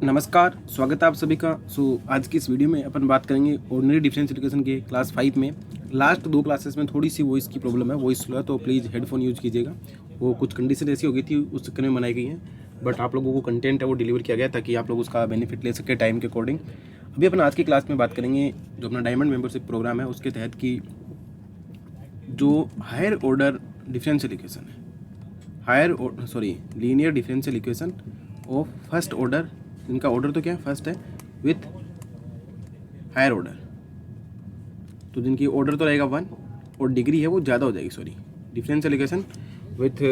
नमस्कार, स्वागत है आप सभी का। आज की इस वीडियो में अपन बात करेंगे ऑर्डिनरी डिफरेंशियल इक्वेशन के क्लास 5 में। लास्ट 2 क्लासेस में थोड़ी सी वॉइस की प्रॉब्लम है, वॉइस स्लो है, तो प्लीज़ हेडफोन यूज़ कीजिएगा। वो कुछ कंडीशन ऐसी हो गई थी, उस चक्कर में बनाई गई हैं, बट आप लोगों को कंटेंट है वो डिलीवर किया गया ताकि आप लोग उसका बेनिफिट ले सके टाइम के अकॉर्डिंग। अभी अपन आज की क्लास में बात करेंगे जो अपना डायमंड मेंबरशिप प्रोग्राम है उसके तहत की जो हायर ऑर्डर डिफरेंशियल इक्वेशन है, linear differential equation of first order, इनका ऑर्डर तो क्या है, फर्स्ट है, विथ हायर ऑर्डर, तो जिनकी ऑर्डर तो रहेगा 1 और डिग्री है वो ज़्यादा हो जाएगी। Differential equation with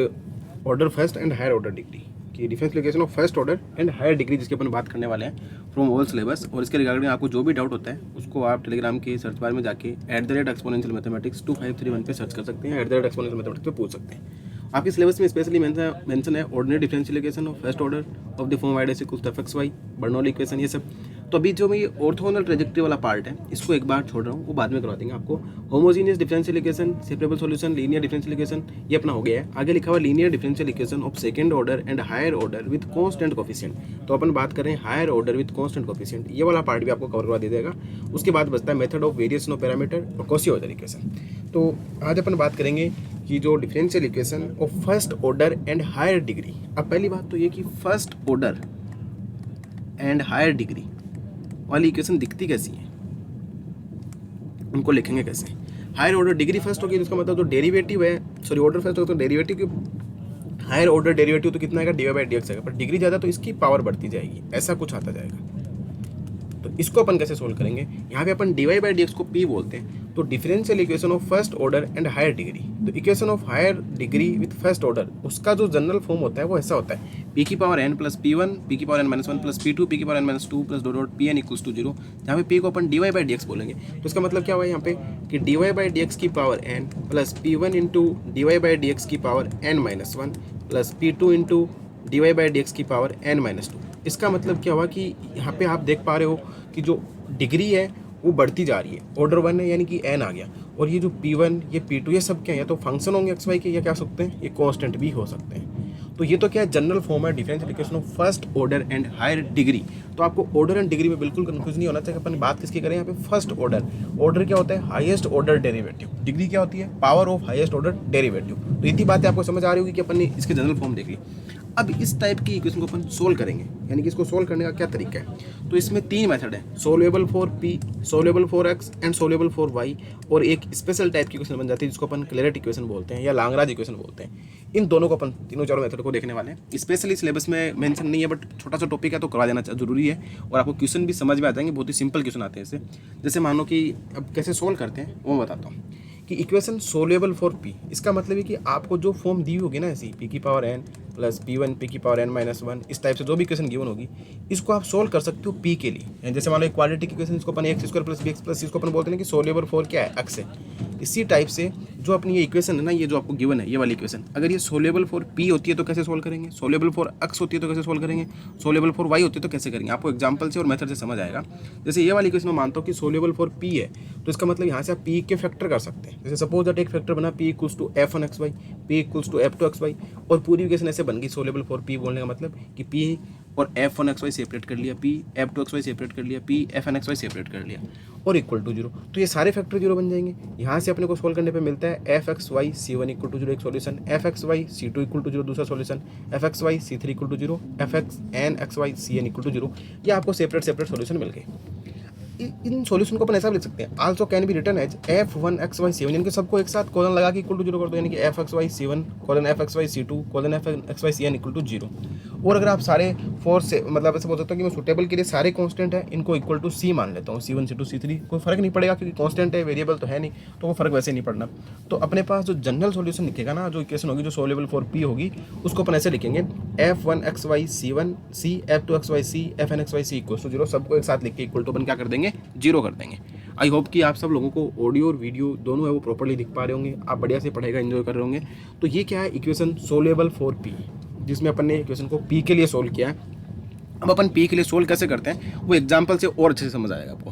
order first and higher order degree की differential equation of first order and higher degree, जिसके अपन बात करने वाले हैं फ्रॉम ऑल सिलेबस। और इसके रिगार्डिंग आपको जो भी डाउट होता है उसको आप टेलीग्राम के सर्च बार में जाके @exponential mathematics 2531 पे सर्च कर सकते हैं, @exponential mathematics पे पूछ सकते हैं। आपके सिलेबस में स्पेशली मेंशन है ordinary differential equation of first order of the form y equals to fxy, Bernoulli equation, ये सब। तो अभी जो मैं ये ऑर्थोगोनल ट्रेजेक्टरी वाला पार्ट है इसको एक बार छोड़ रहा हूँ, वो बाद में करवा देंगे आपको। Homogeneous differential equation, separable solution, linear differential equation, ये अपना हो गया है। आगे लिखा हुआ linear differential equation of second order and higher order with constant coefficient. तो अपन बात कर रहे हैं higher order with constant coefficient, ये वाला पार्ट भी आपको कवर करवा दे देगा। उसके बाद बचता है method of variation of parameter और कॉची ऑर्डर इक्वेशन। तो आज अपन बात करेंगे कि जो differential equation of first order and higher degree. अब पहली बात तो ये कि first order and higher degree वाली इक्वेशन दिखती कैसी है, उनको लिखेंगे कैसे। हायर ऑर्डर डिग्री फर्स्ट होगी तो इसका मतलब जो डेरिवेटिव है, ऑर्डर फर्स्ट होगा तो डेरिवेटिव की हायर ऑर्डर डेरिवेटिव तो कितना आएगा, dy/dx आएगा, पर डिग्री ज़्यादा तो इसकी पावर बढ़ती जाएगी, ऐसा कुछ आता जाएगा। तो इसको अपन कैसे सोल्व करेंगे, यहाँ पे अपन dy/dx को p बोलते हैं। तो differential equation of first order and higher degree, तो equation of higher degree with first order, उसका जो जनरल फॉर्म होता है वो ऐसा होता है p की power n plus p1, p की power n minus 1 plus p2, p की power n minus 2 plus dot pn equals to 0, जहाँ पे p को अपन dy/dx बोलेंगे। तो इसका मतलब क्या हुआ यहाँ पे कि dy/dx की power n plus p1 into dy/dx की power n minus 1 plus p2 into dy/dx की पावर n माइनस 2। इसका मतलब क्या हुआ कि यहाँ पे आप देख पा रहे हो कि जो डिग्री है वो बढ़ती जा रही है, ऑर्डर 1 है यानी कि n आ गया, और ये जो p1 ये p2 ये सब क्या है, या तो फंक्शन होंगे x y के, या क्या सकते हैं ये कांस्टेंट भी हो सकते हैं। तो ये तो क्या है, जनरल फॉर्म है differential equation of first order and higher degree. तो आपको ऑर्डर एंड डिग्री में बिल्कुल कंफ्यूज नहीं होना चाहिए। अपन बात किसकी करें यहाँ पे, फर्स्ट ऑर्डर। ऑर्डर क्या होता है, हाईएस्ट ऑर्डर डेरिवेटिव, डिग्री क्या होती है, power of highest order derivative. तो इतनी बातें आपको समझ आ रही होगी कि अपन ने इसके जनरल फॉर्म देख ली। अब इस टाइप की इक्वेशन को अपन सोल्व करेंगे, यानी कि इसको सोल्व करने का क्या तरीका है। तो इसमें 3 मेथड है, solvable for p, solvable for x and solvable for y, और एक स्पेशल टाइप की इक्वेशन बन जाती है जिसको अपन क्लेरेट इक्वेशन बोलते हैं या लांगराज इक्वेशन बोलते हैं। इन दोनों को अपन तीनों चारों मेथड को देखने वाले हैं। स्पेशली सिलेबस में मेंशन नहीं है, बट छोटा सा टॉपिक है तो करवा देना जरूरी है, और आपको क्वेश्चन भी समझ में आ जाएंगे। बहुत ही सिंपल क्वेश्चन आते हैं इससे। जैसे मान लो कि अब कैसे सोल्व करते हैं वो बताता हूँ कि इक्वेशन सोल्वेबल फॉर p, इसका मतलब है कि आपको जो फॉर्म दी होगी ना ऐसी p की power n plus p1 p की पावर n माइनस 1, इस टाइप से जो भी इक्वेशन गिवन होगी इसको आप सोल्व कर सकते हो p के लिए। जैसे मान लो क्वाड्रेटिक इक्वेशन इसको अपन x² प्लस bx प्लस इसको अपन बोलते हैं कि सोल्वेबल फॉर क्या है, x है। इसी टाइप से जो अपनी ये इक्वेशन है ना, ये जो आपको गिवन है ये वाली इक्वेशन, अगर ये सोल्वेबल फॉर p होती है तो कैसे सोल्व करेंगे, सोल्वेबल फॉर x होती है तो कैसे सोल्व करेंगे, सोल्वेबल फॉर y होती है तो कैसे करेंगे, आपको एग्जांपल से और मेथड से समझ आएगा। जैसे ये वाली इक्वेशन में मानता हूँ कि सोल्वेबल फॉर p है, तो इसका मतलब यहाँ से आप p के फैक्टर कर सकते हैं। जैसे सपोज दैट एक फैक्टर बना p equals to f1xy, p equals to f2xy, और पूरी इक्वेशन ऐसे बन गई। सोल्वेबल फॉर p बोलने का मतलब कि p और f1xy सेपरेट कर लिया, p f2xy सेपरेट कर लिया, p fnxy सेपरेट कर लिया, और इक्वल टू 0, तो ये सारे फैक्टर 0 बन जाएंगे। यहाँ से अपने को सोल्व करने पे मिलता है fxy c1 इक्वल टू 0 एक solution, fxy c2 equal to 0 दूसरा solution, fxy c3 equal to 0, fxn cn equal to 0। ये आपको सेपरेट सॉल्यूशन मिल गए। इन सॉल्यूशन को अपन ऐसा लिख सकते हैं, also can be written as f1xy c1, यानी कि सबको एक साथ कॉलन लगा के इक्वल टू 0 कर दो, यानी कि fxy c1 colon fxy c2 colon fxy cn equal to 0। और अगर आप सारे फोर से मतलब ऐसे बोल सकते हो कि मैं सुटेबल के लिए सारे कांस्टेंट है इनको इक्वल टू c मान लेता हूँ, c1 c2 c3, कोई फर्क नहीं पड़ेगा क्योंकि कांस्टेंट है, वेरिएबल तो है नहीं, तो वो फर्क वैसे नहीं पड़ना। तो अपने पास जो जनरल सॉल्यूशन लिखेगा ना, जो इक्वेशन होगी जो सोल्वेबल फॉर p होगी, उसको अपन ऐसे लिखेंगे f1xy c1 c, f2xy c, fnxy c equal to 0, सबको एक साथ लिख के इक्वल टू अपन क्या कर देंगे, 0 कर देंगे। आई होप कि आप सब लोगों को ऑडियो और वीडियो दोनों है वो प्रॉपर्ली दिख पा रहे होंगे, आप बढ़िया से पढ़ाई का एंजॉय कर रहे होंगे। तो ये क्या है, इक्वेशन सोल्वेबल फॉर p, जिसमें अपन ने इक्वेशन को p के लिए सोल्व किया है। अब अपन p के लिए सोल्व कैसे करते हैं वो एग्जाम्पल से और अच्छे से समझ आएगा आपको,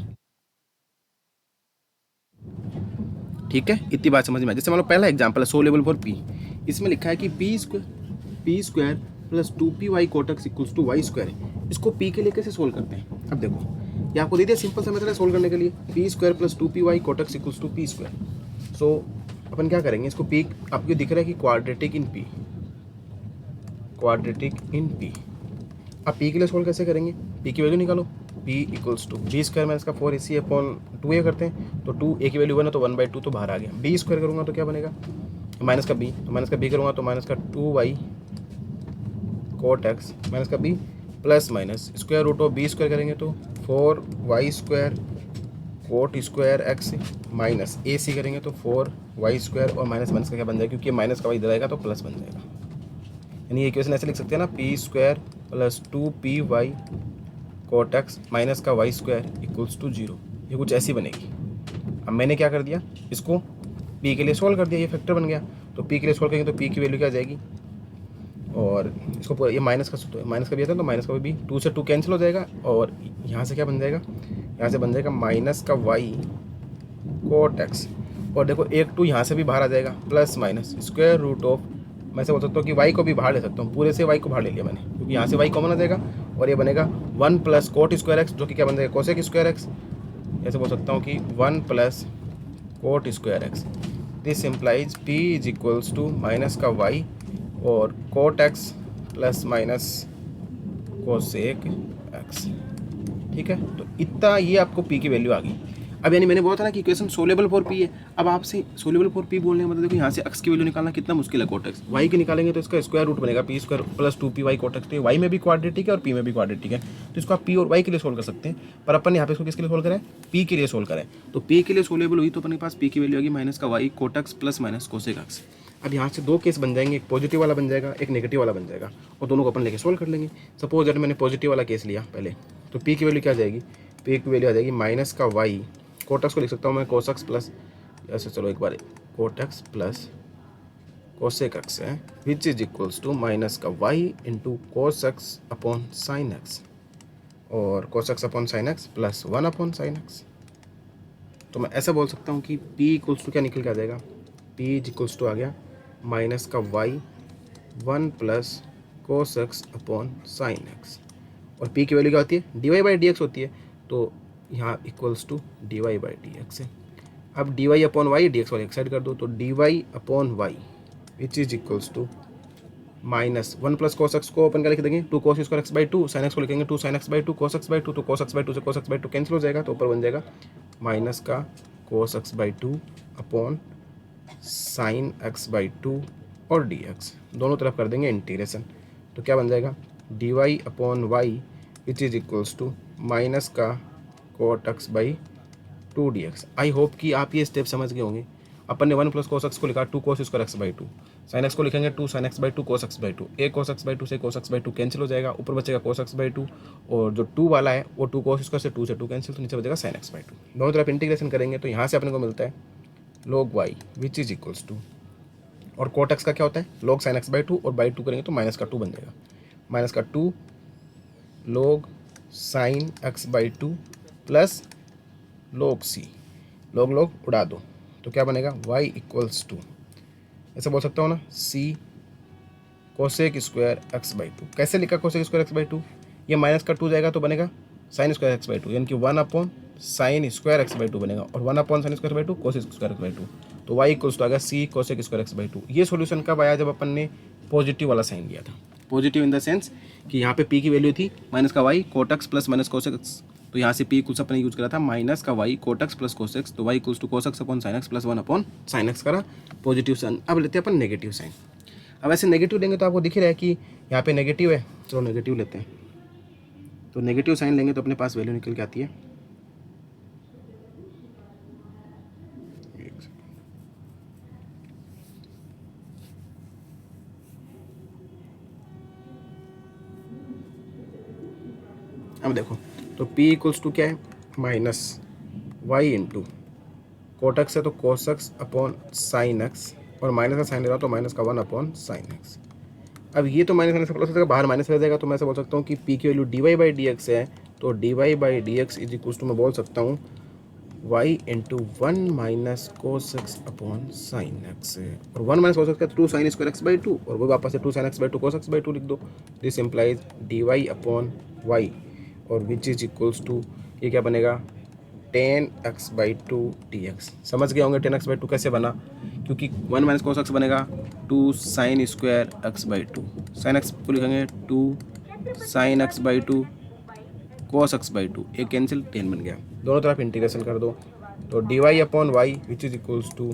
ठीक है। इतनी बात समझ में आए। जैसे मान लो पहला एग्जाम्पल है सोल्वेबल फॉर p, इसमें लिखा है कि p square plus 2py cot x equals to y square, इसको पी के लिए कैसे सोल्व करते हैं? अब देखो ये आपको दे दिया, सिंपल सा मेथड है सोल्व करने के लिए, P square plus 2py cot x equals to P square. So अपन क्या करेंगे, इसको पी आपको दिख रहा है कि quadratic in P, quadratic in P. अब पी के लिए सोल्व कैसे करेंगे, पी की वैल्यू निकालो, P equals to B square minus का 4ac अपॉन 2a करते हैं, तो 2a की वैल्यू 1 है तो 1/2 तो बाहर आ गया। बी स्क्वायर करूँगा तो क्या बनेगा, माइनस का बी, तो माइनस का बी करूँगा तो माइनस का 2y cot x माइनस का B plus minus square root of B square करेंगे तो 4y square cot square x minus ac करेंगे तो 4y स्क्वायर, और माइनस माइनस का क्या बन जाएगा, क्योंकि माइनस का y इधर आएगा तो प्लस बन जाएगा। यानी ये इक्वेशन ऐसे लिख सकते हैं ना, P square plus 2py cot x minus का y स्क्वायर इक्वल्स टू 0। ये कुछ ऐसी बनेगी। अब मैंने क्या कर दिया, इसको p के लिए सोल्व कर दिया, ये फैक्टर बन गया। तो p के लिए सोल्व करेंगे तो p की वैल्यू क्या आ जाएगी, और इसको पूरा ये माइनस का, तो माइनस का भी आता है तो माइनस का भी 2 से 2 कैंसिल हो जाएगा, और यहाँ से क्या बन जाएगा, यहाँ से बन जाएगा माइनस का y cot x, और देखो एक 2 यहाँ से भी बाहर आ जाएगा, plus minus square root of, मैं से बोल सकता हूँ कि y को भी बाहर ले सकता हूँ, पूरे से y को बाहर ले लिया मैंने, क्योंकि यहाँ से y कॉमन आ जाएगा, और ये बनेगा 1 प्लस cot स्क्वायर x, जो कि क्या बन जाएगा cosec स्क्वायर x। ऐसे बोल सकता हूँ कि 1 plus cot square x। This implies p is equals to minus का y और cot x plus minus cosec x। ठीक है, तो इतना ये आपको p की वैल्यू आ गई। अब यानी मैंने बोला था ना कि इक्वेशन सोलेबल फॉर p है। अब आपसे सोलेबल फॉर p बोलने का मतलब देखो यहाँ से x की वैल्यू निकालना कितना मुश्किल है, cot x। y की निकालेंगे तो इसका स्क्वायर रूट बनेगा p square plus 2py cot x। तो y में भी क्वाड्रेटिक है और p में भी क्वाड्रेटिक है, तो इसको आप p और y के लिए सोल्व कर सकते हैं। पर अपन यहाँ पे इसको किसके लिए सोल्व करें, p के लिए सोल्व करें। तो p के लिए सोलेबल हुई तो अपने पास p की वैल्यू आएगी माइनस का y cot x plus minus cosec x। अब यहाँ से 2 केस बन जाएंगे, एक पॉजिटिव वाला बन जाएगा, एक नेगेटिव वाला बन जाएगा, और दोनों को अपन लेके सोल्व कर लेंगे। सपोज दैट मैंने पॉजिटिव वाला केस लिया पहले, तो p की वैल्यू क्या आ जाएगी, p की वैल्यू आ जाएगी माइनस का y, cot x को लिख सकता हूँ मैं cos x प्लस, ऐसे चलो एक बार cot x plus cosec x है, which is equals to minus का y into cos x upon sine x, और cos x upon sine x plus 1 upon sine x। तो मैं ऐसा बोल सकता हूँ कि p इक्वल्स टू क्या निकल के आ जाएगा, p इज इक्वल्स टू आ गया माइनस का y 1 plus cos x upon sine x, और p की वैल्यू क्या होती है, dy बाई डी एक्स होती है, तो यहाँ equals to dy by D x है। अब dy upon y d x वाले एक साइड कर दो, तो dy upon y which is equals to minus 1 plus cos x को अपन क्या लिख देंगे, 2 cos square x by 2, sine x को लिखेंगे 2 sine x by 2 cos x by 2, तो cos x बाई 2 से cos x बाई 2 कैंसिल हो जाएगा, तो ऊपर बन जाएगा माइनस का cos x by 2 upon sine x by 2 और dx, दोनों तरफ कर देंगे इंटीग्रेशन, तो क्या बन जाएगा dy upon y which is equals to minus का cot x by 2 dx। I hope कि आप ये स्टेप समझ गए होंगे। अपन ने 1 प्लस cos x को लिखा 2 cos square x by 2, sine x को लिखेंगे 2 sine x by 2 cos x by 2, एक cos x बाई 2 से cos x बाई 2 कैंसिल हो जाएगा, ऊपर बचेगा cos x बाई 2, और जो 2 वाला है वो 2 cos स्क्वायर से 2 से 2 कैंसिल, तो नीचे बचेगा साइन x बाई 2। दोनों तरफ इंटीग्रेशन करेंगे तो यहाँ से अपने को मिलता है log y which is equals to, और cot x का क्या होता है log sin x बाई 2, और बाई 2 करेंगे तो माइनस का 2 बन जाएगा, माइनस का 2 log sin x by 2 plus log c, log log उड़ा दो तो क्या बनेगा y इक्वल्स टू, ऐसा बोल सकता हूँ ना, c cosec square x by 2। कैसे लिखा cosec स्क्वायर x बाई 2, ये माइनस का 2 जाएगा तो बनेगा साइन स्क्वायर x बाई 2, यानी कि 1 upon sine square x by 2 बनेगा, और 1 upon sine square by 2 cosec square x by 2, तो y इक्वल्स टू आ गया c cosec square x by 2। ये सॉल्यूशन कब आया, जब अपन ने पॉजिटिव वाला साइन लिया था, पॉजिटिव इन द सेंस कि यहाँ पे p की वैल्यू थी माइनस का y cot x plus minus cosec x, तो यहाँ से p कुछ अपने यूज करा था माइनस का y cot x plus cos x, तो y equals to cos x upon sine x plus 1 upon sine x करा पॉजिटिव साइन। अब लेते हैं अपन नेगेटिव साइन। अब ऐसे नेगेटिव लेंगे तो आपको दिख रहा है कि यहाँ पे नेगेटिव है, चलो नेगेटिव लेते हैं, तो नेगेटिव साइन लेंगे तो अपने पास वैल्यू निकल के आती है, अब देखो तो p इक्वल्स टू क्या है minus y into cot x है तो cos x upon sine x, और माइनस का साइन ले रहा हो तो माइनस का 1 अपॉन साइन एक्स। अब ये तो माइनस माइनस प्लस हो जाएगा, बाहर माइनस रह जाएगा, तो मैं ऐसा बोल सकता हूँ कि p की value dy by D x है, तो dy by D x is equals to मैं बोल सकता हूँ y into 1 minus cos x upon sine x, और 1 माइनस कोस एक्स का 2 साइन स्क्वायर एक्स बाई 2, और वो वापस से 2 sine x by 2 cos x by 2 लिख दो। This implies dy upon y और विच इज इक्वल्स टू ये क्या बनेगा 10x/2 dx। समझ गए होंगे 10x/2 कैसे बना, क्योंकि 1 माइनस cos x बनेगा 2 sin square x/2, sin x को लिखेंगे 2 sin x/2 cos x/2, एक कैंसिल 10 बन गया। दोनों तरफ इंटीग्रेशन कर दो तो dy/y which is equals to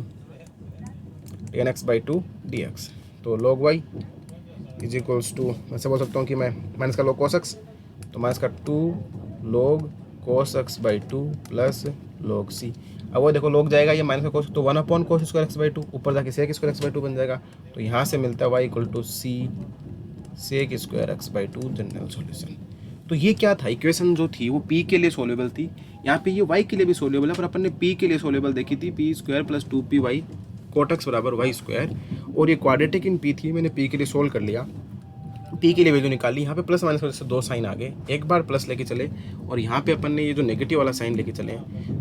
10x/2 dx। तो log y is equals to, ऐसे बोल सकता हूँ कि मैं माइनस का log cos x तो माइनस का 2 log cos x/2 plus log c। अब वो देखो log जाएगा ये माइनस का cos तो 1 cos स्क्वायर x/2 ऊपर जाके sec स्क्वायर x/2 बन जाएगा। तो यहाँ से मिलता है y equal to c sec square x/2 general solution. तो ये क्या था, इक्वेशन जो थी वो p के लिए सोल्यूबल थी, यहाँ पे ये y के लिए भी सोल्यूबल है, पर अपन ने p के लिए सोल्यूबल देखी थी p square plus 2py cot x बराबर y स्क्वायर, और ये क्वाड्रेटिक इन p थी, मैंने p के लिए सोल्व कर लिया, p की वैल्यू निकाली। यहाँ पे प्लस माइनस की वजह से 2 साइन आ गए, एक बार प्लस लेके चले और यहाँ पे अपन ने ये जो नेगेटिव वाला साइन लेके चले,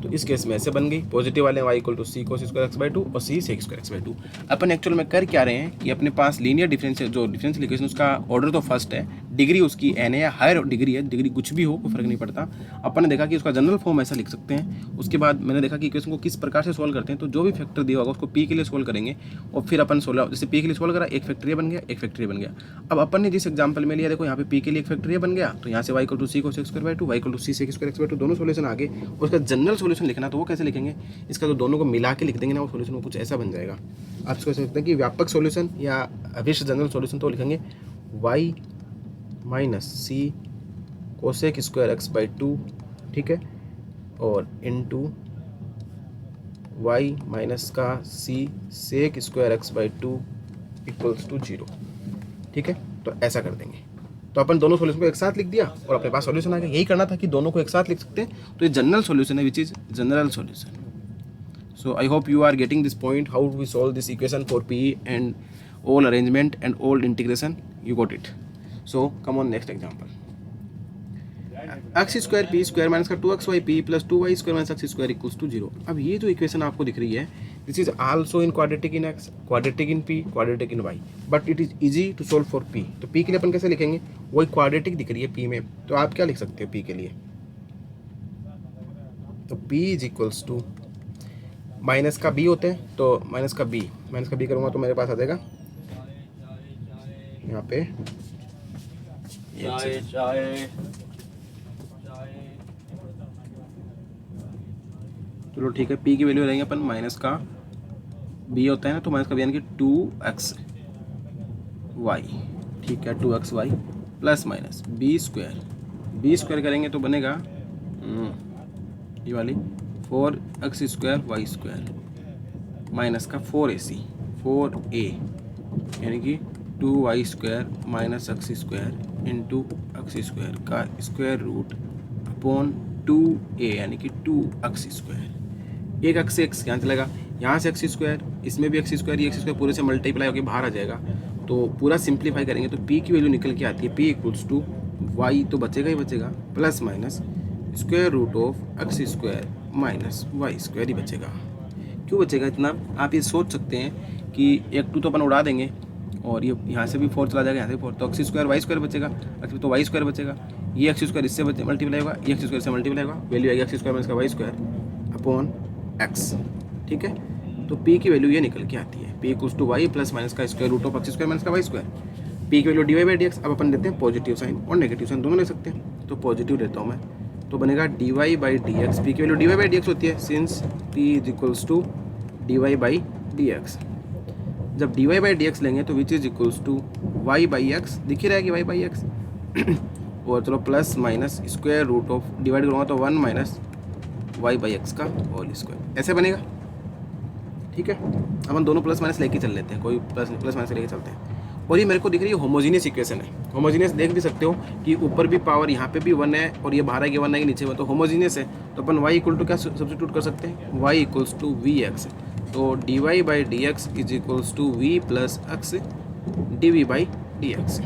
तो इस केस में ऐसे बन गई पॉजिटिव वाले y equal to c cos square x/2 और c sec स्क्वायर x/2। अपन एक्चुअल में कर क्या रहे हैं कि अपने पास लीनियर डिफरेंशियल जो डिफरेंशियल इक्वेशन उसका ऑर्डर तो फर्स्ट है, डिग्री उसकी n है या हायर डिग्री है, डिग्री कुछ भी हो कोई फर्क नहीं पड़ता। अपन ने देखा कि उसका जनरल फॉर्म ऐसा लिख सकते हैं। उसके बाद मैंने देखा कि इक्वेशन को किस प्रकार से सोल्व करते हैं, तो जो भी फैक्टर दिया होगा उसको p के लिए सोल्व करेंगे और फिर अपन सोल्व, जैसे p के लिए सोल्व करा एक फैक्टर ये बन गया, एक फैक्टर ये बन गया। अब अपन ने जिस एग्जाम्पल में लिया देखो यहाँ पे p के लिए एक फैक्टर ये बन गया, तो यहाँ से y equal to c cos x/2 y equal to c sec square x/2 दोनों सोल्यूशन आ गए। और उसका जनरल सोल्यूशन लिखना तो वो कैसे लिखेंगे, इसका तो दोनों को मिला के लिख देंगे ना, वो सोल्यूशन कुछ ऐसा बन जाएगा। आप इसको सोचते हैं कि व्यापक सोल्यूशन या अविष्ट जनरल सोल्यूशन, तो लिखेंगे y minus c cosec square x/2, ठीक है, और इनटू y माइनस का c sec square x/2 equals to 0, ठीक है। तो ऐसा कर देंगे, तो अपन दोनों सॉल्यूशन को एक साथ लिख दिया और अपने पास सॉल्यूशन आ गया। यही करना था कि दोनों को एक साथ लिख सकते हैं, तो ये जनरल सॉल्यूशन है which is general solution. So I hope you are getting this point, how we solve this equation for PE and all arrangement and all integration. You got it. So come on next example. x square p square minus का 2xy p plus 2y square minus x square equals to 0। अब ये जो equation आपको दिख रही है, this is also in quadratic in x, quadratic in p, quadratic in y, but it is easy to solve for p। तो p के लिए अपन कैसे लिखेंगे, वही क्वाड्रेटिक दिख रही है p में, तो आप क्या लिख सकते हो p के लिए, तो p is equals to minus का b होते हैं, तो माइनस का b करूँगा तो मेरे पास आ जाएगा यहाँ पे चलो ठीक है, p की वैल्यू रहेंगे अपन माइनस का b होता है ना, तो माइनस का b यानी कि 2xy, ठीक है, 2xy plus minus b square करेंगे तो बनेगा ये वाली 4x square y square minus का 4a यानी कि 2y square minus x square into x square का स्क्वायर रूट अपॉन 2a यानी कि 2x स्क्वायर। एक x से x यहाँ चलेगा, यहाँ से x स्क्वायर, इसमें भी x स्क्वायर, ये x स्क्वायर पूरे से मल्टीप्लाई होकर बाहर आ जाएगा। तो पूरा सिंप्लीफाई करेंगे तो p की वैल्यू निकल के आती है, p इक्वल्स टू y तो बचेगा ही बचेगा plus minus square root of x square minus y square ही बचेगा। क्यों बचेगा इतना, आप ये सोच सकते हैं कि एक 2 तो अपन उड़ा देंगे और ये यहाँ से भी 4 चला जाएगा, यहाँ से 4, तो x स्क्वायर y स्क्वायर बचेगा, तो y स्क्वायर बचेगा, ये x स्क्वायर इससे मल्टीप्लाई होगा, ये x स्क्वायर से मल्टीप्लाई होगा, वैल्यू आएगी x स्क्वायर माइनस का y स्क्वायर अपॉन x, ठीक है। तो p की वैल्यू ये निकल के आती है, p equals to y plus minus का square root of x square minus का y स्क्वायर। p की वैल्यू dy/dx, अब अपन देते हैं पॉजिटिव साइन और नेगेटिव साइन दोनों ले सकते हैं, तो पॉजिटिव देता हूँ मैं, तो बनेगा dy/dx, p की वैल्यू dy/dx होती है since p is equals to dy/dx। जब dy/dx लेंगे तो विच इज इक्वल्स टू y/x, दिख ही रहेगी y/x और चलो plus minus square root of divide करूँगा तो 1 माइनस y/x का होल स्क्वायर, ऐसे बनेगा, ठीक है। अपन दोनों प्लस माइनस लेके चल लेते हैं, कोई प्लस माइनस लेके चलते हैं। और ये मेरे को दिख रही है होमोजीनियस इक्वेशन है, होमोजीनियस देख भी सकते हो कि ऊपर भी पावर यहाँ पे भी 1 है और ये बाहर आएगी 1 आएगी नीचे में, तो होमोजीनियस है। तो अपन y इक्वल टू क्या सब्स्टिट्यूट कर सकते हैं, y इक्वल्स टू vx, तो dy/dx is equals to v plus x dv/dx।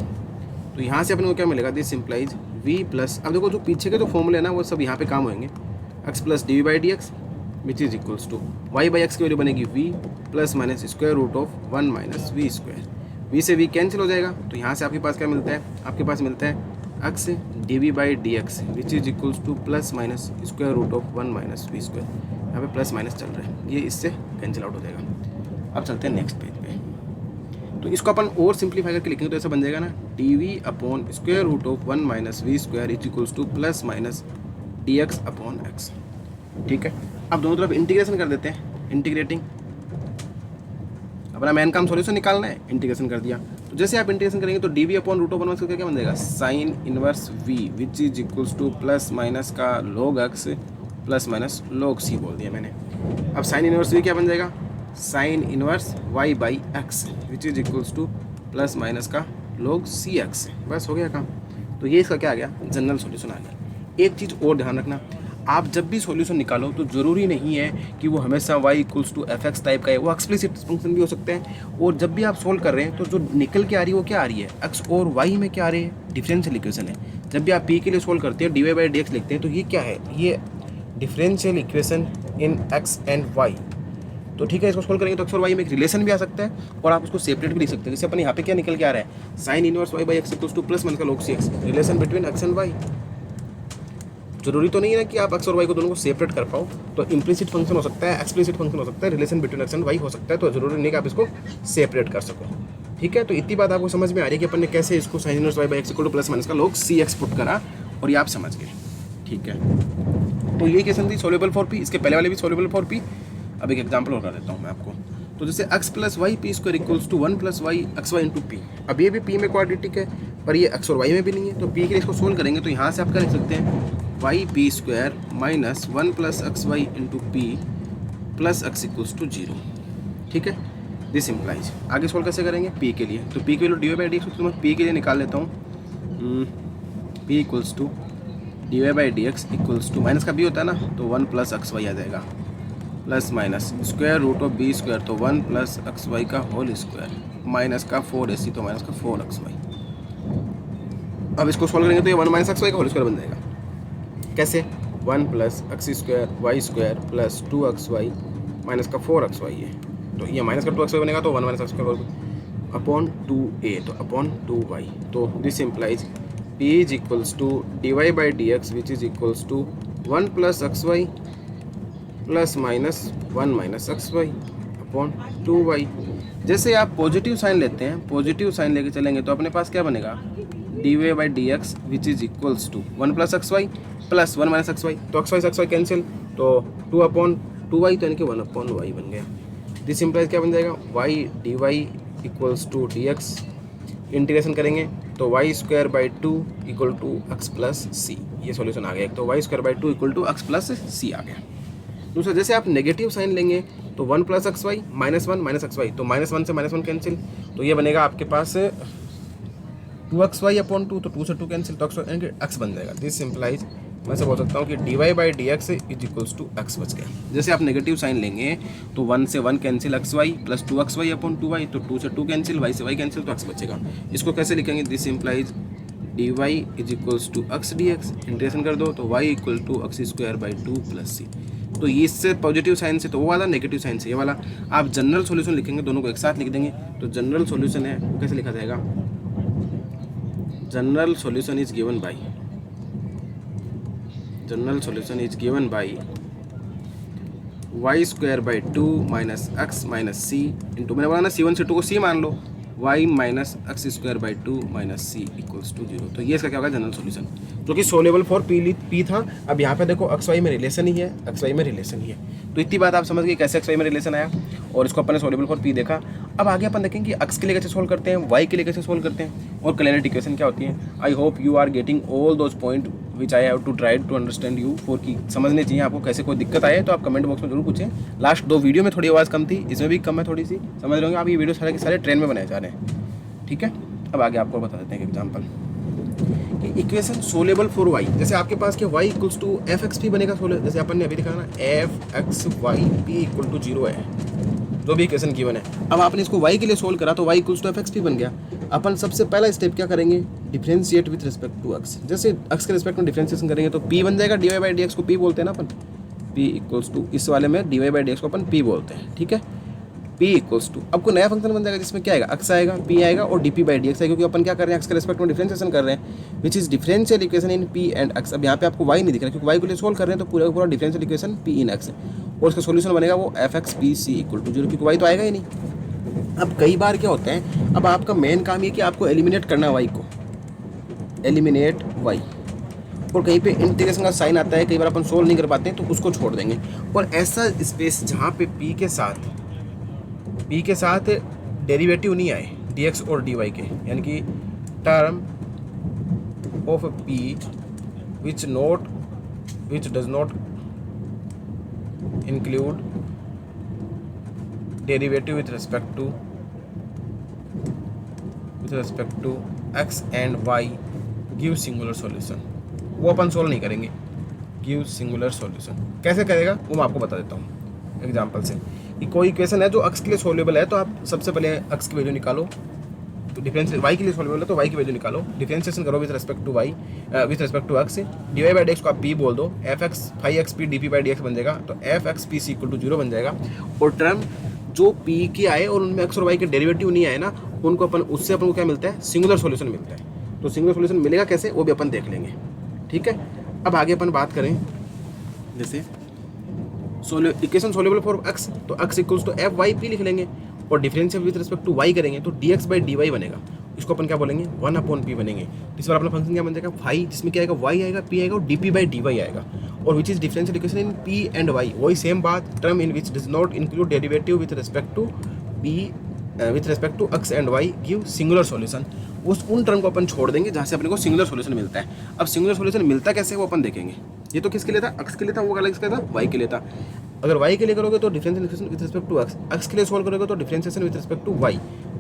तो यहाँ से अपन को क्या मिलेगा, दिस सिंप्लाइज v प्लस, अब देखो जो पीछे के जो फॉर्मूले है ना वो सब यहाँ पे काम होंगे, x plus dv/dx which is equals to y/x की वैल्यू बनेगी v plus minus square root of 1 minus v square, v से v कैंसिल हो जाएगा, तो यहाँ से आपके पास क्या मिलता है, आपके पास मिलता है x d v by D x which is equals to plus minus square root of 1 minus v square. यहाँ पे प्लस माइनस चल रहा है, ये इससे कैंसिल आउट हो जाएगा। अब चलते हैं नेक्स्ट पेज पे। तो इसको अपन और सिंप्लीफाई करके लिखेंगे तो ऐसा बन जाएगा ना, d v upon square root of 1 minus v square is equals to plus minus d x upon x. ठीक है, अब दोनों तरफ इंटीग्रेशन कर देते हैं। इंटीग्रेटिंग, अपना मेन काम सॉल्यूशन निकालना है, इंटीग्रेशन कर दिया। तो जैसे आप इंटीग्रेशन करेंगे तो d v upon root of 1 क्या बन जाएगा, sine inverse v which is equals to plus minus का log x plus minus log c बोल दिया मैंने। अब साइन इनवर्स वी क्या बन जाएगा, sine inverse y by x which is equals to plus minus का log सी एक्स। बस हो गया काम। तो ये इसका क्या आ गया, जनरल सॉल्यूशन आ गया। एक चीज़ और ध्यान रखना, आप जब भी सॉल्यूशन निकालो तो ज़रूरी नहीं है कि वो हमेशा y equals to f x type का है, वो एक्सप्लिसिट फंक्शन भी हो सकते हैं। और जब भी आप सोल्व कर रहे हैं तो जो निकल के आ रही है वो क्या आ रही है, x और y में क्या आ रही है, डिफरेंशियल इक्वेशन है। जब भी आप p के लिए सोल्व करते हैं dy बाई dx लिखते हैं तो ये क्या है, ये differential equation in x and y। तो ठीक है, इसको सोल्व करेंगे तो x और y में एक रिलेशन भी आ सकता है और आप उसको सेपरेट भी लिख सकते हैं। जैसे अपन यहाँ पे क्या निकल के आ रहा है, sine inverse y by x equals to plus minus का log c x, relation between x and y। जरूरी तो नहीं है ना कि आप x और y को दोनों को सेपरेट कर पाओ, तो इम्प्लिसिट फंक्शन हो सकता है, एक्सप्लिसिट फंक्शन हो सकता है, relation between x and y हो सकता है। तो जरूरी नहीं कि आप इसको सेपरेट कर सको। ठीक है, तो इतनी बात आपको समझ में आ रही है कि अपन ने कैसे इसको sign inverse y by x equal to plus minus का log सी एक्स पुट करा, और ये आप समझ गए। ठीक है, तो ये क्वेश्चन थी सोल्यूबल फॉर p, इसके पहले वाले भी सोल्यूबल फॉर p। अब एक एग्जाम्पल और कर देता हूँ मैं आपको। तो जैसे x plus y p square equals to 1 plus y x y into p. अब ये भी p में क्वाड्रेटिक है, पर ये x और y में भी नहीं है। तो p के लिए इसको सोल्व करेंगे तो यहाँ से आप क्या लिख सकते हैं, y p square minus 1 plus x y into p plus x equals to 0। ठीक है, दिस इम्प्लाइज। आगे सोल्व कैसे करेंगे, p के लिए, तो p के लिए d y by D x, मैं p के लिए निकाल लेता हूँ। p equals to d y by D x equals to minus का b होता है ना, तो 1 प्लस एक्स वाई आ जाएगा, plus minus square root of B square, तो 1 प्लस एक्स वाई का होल स्क्वायर, माइनस का 4ac, तो माइनस का 4x वाई। अब इसको सोल्व करेंगे तो ये 1 माइनस एक्स वाई का होल स्क्वायर बन जाएगा। कैसे, 1 plus x square y square plus 2x y minus का 4x वाई है। तो ये माइनस का 2x वाई बनेगा, तो 1 minus x square upon 2a, तो अपॉन 2y। तो this implies p is equals to d y by D x which is equals to 1 plus x y plus minus 1 minus x y upon 2y। जैसे आप positive sign लेते हैं, positive sign लेके चलेंगे तो अपने पास क्या बनेगा, d y by D x which is equals to 1 plus x y plus 1 minus x y. तो एक्स वाई कैंसिल, तो 2 अपॉन 2y, तो यानी कि 1 अपॉन y बन गया। दिस इम्प्लाइज क्या बन जाएगा, y d y equals to d x, integration करेंगे तो y square by 2 equal to x plus c. ये सॉल्यूशन आ गया। तो y square by 2 equal to x plus c आ गया। दूसरा, जैसे आप नेगेटिव साइन लेंगे तो 1 plus x y minus 1 minus x y, तो माइनस 1 से माइनस 1 कैंसिल, तो ये बनेगा आपके पास 2x वाई अपॉन 2, तो 2 से 2 कैंसिल, तो एक्स बन जाएगा। दिस सिंप्लाइज, मैं से बोल सकता हूँ कि d y by D x is equals to x बच गया। जैसे आप नेगेटिव साइन लेंगे तो 1 से 1 cancel x y plus 2x y upon 2y, तो 2 से 2 कैंसिल, y से y कैंसिल, तो एक्स बचेगा। इसको कैसे लिखेंगे, this implies d y is equals to x d x, integration कर दो तो y equal to x square by 2 plus c. तो ये इससे पॉजिटिव साइन से, तो वो वाला नेगेटिव साइन से ये वाला। आप जनरल सॉल्यूशन लिखेंगे, दोनों को एक साथ लिख देंगे, तो जनरल सॉल्यूशन है वो कैसे लिखा जाएगा, general solution is given by, general solution is given by y square by 2 minus x minus c into, मैंने बोला ना C1 से 2 को C मान लो, y minus x square by 2 minus c equals to 0। तो ये इसका क्या होगा, जनरल सॉल्यूशन, जो कि सोल्यूबल फॉर p था। अब यहाँ पे देखो एक्स वाई में रिलेशन ही है, एक्स वाई में रिलेशन ही है। तो इतनी बात आप समझ गए कैसे एक्स वाई में रिलेशन आया, और इसको अपन ने सोल्यूबल फॉर p देखा। अब आगे अपन देखेंगे कि एक्स के लिए कैसे सोल्व करते हैं, वाई के लिए कैसे सोल्व करते हैं, और क्लैरिटी इक्वेशन क्या होती है। I hope you are getting all those point which I have to try to understand you for की समझने चाहिए आपको। कैसे कोई दिक्कत आए तो आप कमेंट बॉक्स में जरूर पूछें। लास्ट 2 वीडियो में थोड़ी आवाज़ कम थी, इसमें भी कम है थोड़ी सी, समझ रहे होंगे आप। ये वीडियो सारे के सारे ट्रेन में बनाए जा रहे हैं। ठीक है, अब आगे आपको बता देते हैं एक एग्जांपल कि इक्वेशन सोल्यूबल फॉर y। जैसे आपके पास क्या y equals to f x p बनेगा सोल्यूबल, जैसे अपन ने अभी दिखा ना f x y p equal to 0 है, जो भी इक्वेशन गिवन है। अब आपने इसको y के लिए सोल्व करा तो y equals to f x p बन गया। अपन सबसे पहला स्टेप क्या करेंगे, differentiate with respect to x। जैसे x के रिस्पेक्ट में डिफरेंशिएशन करेंगे तो p बन जाएगा, d y by D x को p बोलते हैं ना अपन, p इक्वल्स टू, इस वाले में d y by D x को अपन p बोलते हैं। ठीक है, पी इक्वल्स टू, आपको नया फंक्शन बन जाएगा जिसमें क्या आएगा, एक्स आएगा, पी आएगा और D p by D x आएगा, क्योंकि अपन क्या कर रहे हैं, एक्स के रेस्पेक्ट में डिफरेंशिएशन कर रहे हैं, विच is differential equation in P and x. अब यहाँ पे आपको वाई नहीं दिख रहा क्योंकि वाई को लिए सोल्व कर रहे हैं, तो पूरा का पूरा differential equation p in x है और उसका सोल्यूशन बनेगा वो f x p c equal to zero, क्योंकि वाई तो आएगा ही नहीं। अब कई बार क्या होता है, अब आपका मेन काम ये कि आपको एलिमिनेट करना है वाई को, एलिमिनेट वाई, और कहीं पे इंटीग्रेशन का साइन आता है, कई बार अपन सोल्व नहीं कर पाते हैं तो उसको छोड़ देंगे। और ऐसा स्पेस जहाँ पे पी के साथ डेरिवेटिव नहीं आए dx और dy के, यानी कि term of p which does not include derivative with respect to x and y give singular solution। वो अपन सोल्व नहीं करेंगे, गिव सिंगुलर सॉल्यूशन कैसे करेगा वो मैं आपको बता देता हूँ एग्जांपल से। कि कोई इक्वेशन है जो x के लिए सोल्यूबल है, तो आप सबसे पहले x की वैल्यू निकालो, तो डिफरेंस y के लिए सोल्यूबल है तो y की वैल्यू निकालो, डिफरेंशिएशन करो with respect to y with respect to x, dy by dx को आप p बोल दो, f x five x p d p by D x बन जाएगा, तो f x p c equal to zero बन जाएगा। और टर्म जो p के आए और उनमें x और y के डेरिवेटिव नहीं आए ना, उनको अपन उससे अपन को क्या मिलता है, सिंगुलर सॉल्यूशन मिलता है। तो सिंगुलर सॉल्यूशन मिलेगा कैसे वो भी अपन देख लेंगे, ठीक है। अब आगे अपन बात करें, जैसे इक्वेशन सोल्यूबल फॉर x, तो x equals to f y p लिख लेंगे, और differential with respect to y करेंगे तो dx बाई dy बनेगा, इसको अपन क्या बोलेंगे, 1/p बनेंगे। इस बार अपना फंक्शन क्या बन जाएगा, फाइव, जिसमें क्या आएगा, y आएगा, p आएगा और dp बाई dy आएगा, और which is differential equation in p and y, वही सेम बात, term in which does not include derivative with respect to p with respect to x and y give singular solution. उन term को अपन छोड़ देंगे जहाँ से अपने को सिंगुलर सॉल्यूशन मिलता है। अब सिंगुलर सॉल्यूशन मिलता कैसे वो अपन देखेंगे। ये तो किसके लिए था, x के लिए था, वो अलग किसका था, y के लिए था। अगर y के लिए करोगे तो differential equation with respect to x के लिए सोल्व करोगे तो differentiation with respect to y,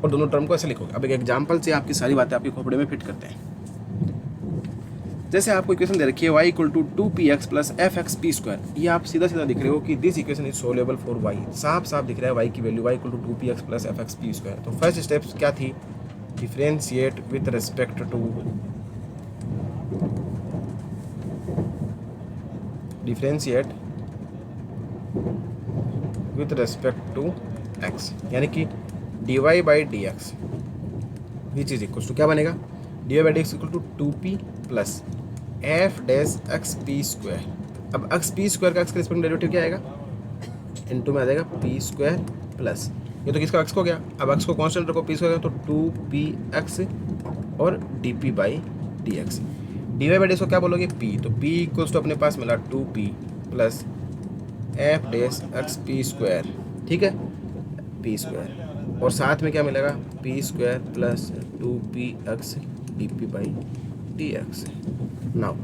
और दोनों टर्म को ऐसे लिखोगे। अब एक एग्जांपल से आपकी सारी बातें आपके खोपड़े में फिट करते हैं। जैसे आपको इक्वेशन दे रखी है y equal to 2px plus f x p square, ये आप सीधा सीधा दिख रहे हो कि this equation is soluble for y, साफ साफ दिख रहा है y की value y equal to 2px plus f x p square. तो फर्स्ट स्टेप्स क्या थी, differentiate with respect to x, यानी कि dy by D x which is equal to क्या बनेगा, dy by D x equal to 2p plus f dash x p square. अब x p square का x के respect में derivative क्या आएगा, इनटू में आ जाएगा पी स्क्वायर प्लस, ये तो किसका एक्स को गया, अब एक्स को कांस्टेंट रखो, पी स्क्वायर तो 2px और dp by D x. D y by D x को क्या बोलोगे, p, तो p इक्वल्स टू अपने पास मिला 2p plus f dash x p square, ठीक है, पी स्क्वायर, और साथ में क्या मिलेगा, P square plus 2px dp by D x. Now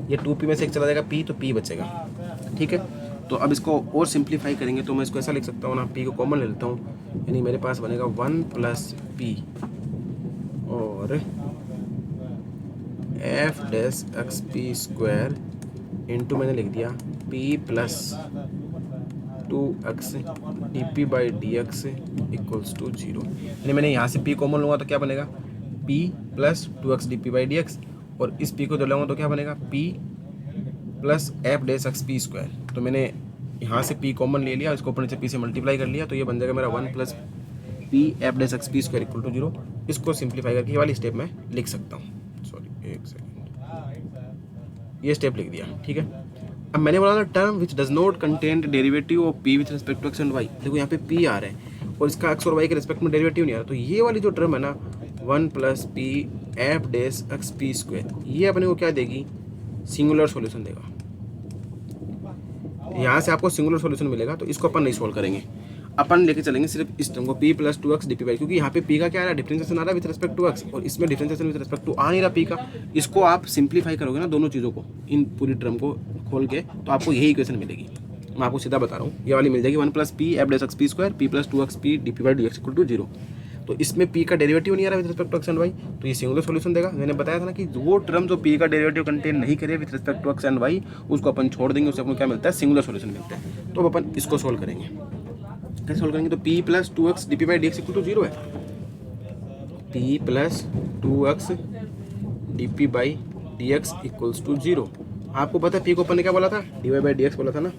ये 2p में से एक चला जाएगा p, तो p बचेगा, ठीक है। तो अब इसको और सिंप्लीफाई करेंगे तो मैं इसको ऐसा लिख सकता हूँ ना, p को कॉमन ले लेता हूँ, यानी मेरे पास बनेगा 1 प्लस p और f dash x p square into मैंने लिख दिया p plus 2x dp by D x equals to 0, यानी मैंने यहाँ से p कॉमन लूँगा तो क्या बनेगा, p plus 2x dp by D x, और इस p को जलाऊंगा तो क्या बनेगा, p plus f dash x p square. तो मैंने यहाँ से p कॉमन ले लिया, इसको ऊपर नीचे p से मल्टीप्लाई कर लिया, तो ये बन जाएगा मेरा 1 plus p f dash x p square equal to 0। इसको सिंप्लीफाई करके ये वाली स्टेप मैं लिख सकता हूँ, सॉरी एक सेकेंड, ये स्टेप लिख दिया, ठीक है। अब मैंने बोला था term which does not contain derivative of p with respect to x and y, देखो यहाँ पे p आ रहे हैं और इसका x और y के रिस्पेक्ट में डेरिवेटिव नहीं आ रहा, तो ये वाली जो टर्म है ना 1 plus p f dash x p square, ये अपने को क्या देगी, सिंगुलर सॉल्यूशन देगा। यहाँ से आपको सिंगुलर सॉल्यूशन मिलेगा, तो इसको अपन नहीं सोल्व करेंगे, अपन लेके चलेंगे सिर्फ इस टर्म को p plus 2x dp by, क्योंकि यहाँ पे p का क्या आ रहा है, डिफरेंशिएशन आ रहा है विथ रिस्पेक्ट टू x, और इसमें डिफरेंशिएशन विथ रिस्पेक्ट टू आ नहीं रहा p का। इसको आप सिंप्लीफाई करोगे ना दोनों चीज़ों को, इन पूरी टर्म को खोल के, तो आपको यही इक्वेशन मिलेगी। मैं आपको सीधा बता रहा हूँ, ये वाली मिल जाएगी 1 plus p f dash x p square p plus 2x p dp by D x equal to 0। तो इसमें p का डेरिवेटिव नहीं आ रहा है with respect to x and y, तो ये सिंगुलर सॉल्यूशन देगा। मैंने बताया था ना कि वो टर्म जो p का डेरिवेटिव कंटेन नहीं करे with respect to x and y, उसको अपन छोड़ देंगे, उससे अपन क्या मिलता है, सिंगुलर सॉल्यूशन मिलता है। तो अपन इसको सोल्व करेंगे, कैसे सोल्व करेंगे, तो p plus 2x dp by D x equal to 0 है, p plus 2x dp by D x equals to 0। आपको पता है p को अपन ने क्या बोला था, dy बाई डी एक्स बोला था ना,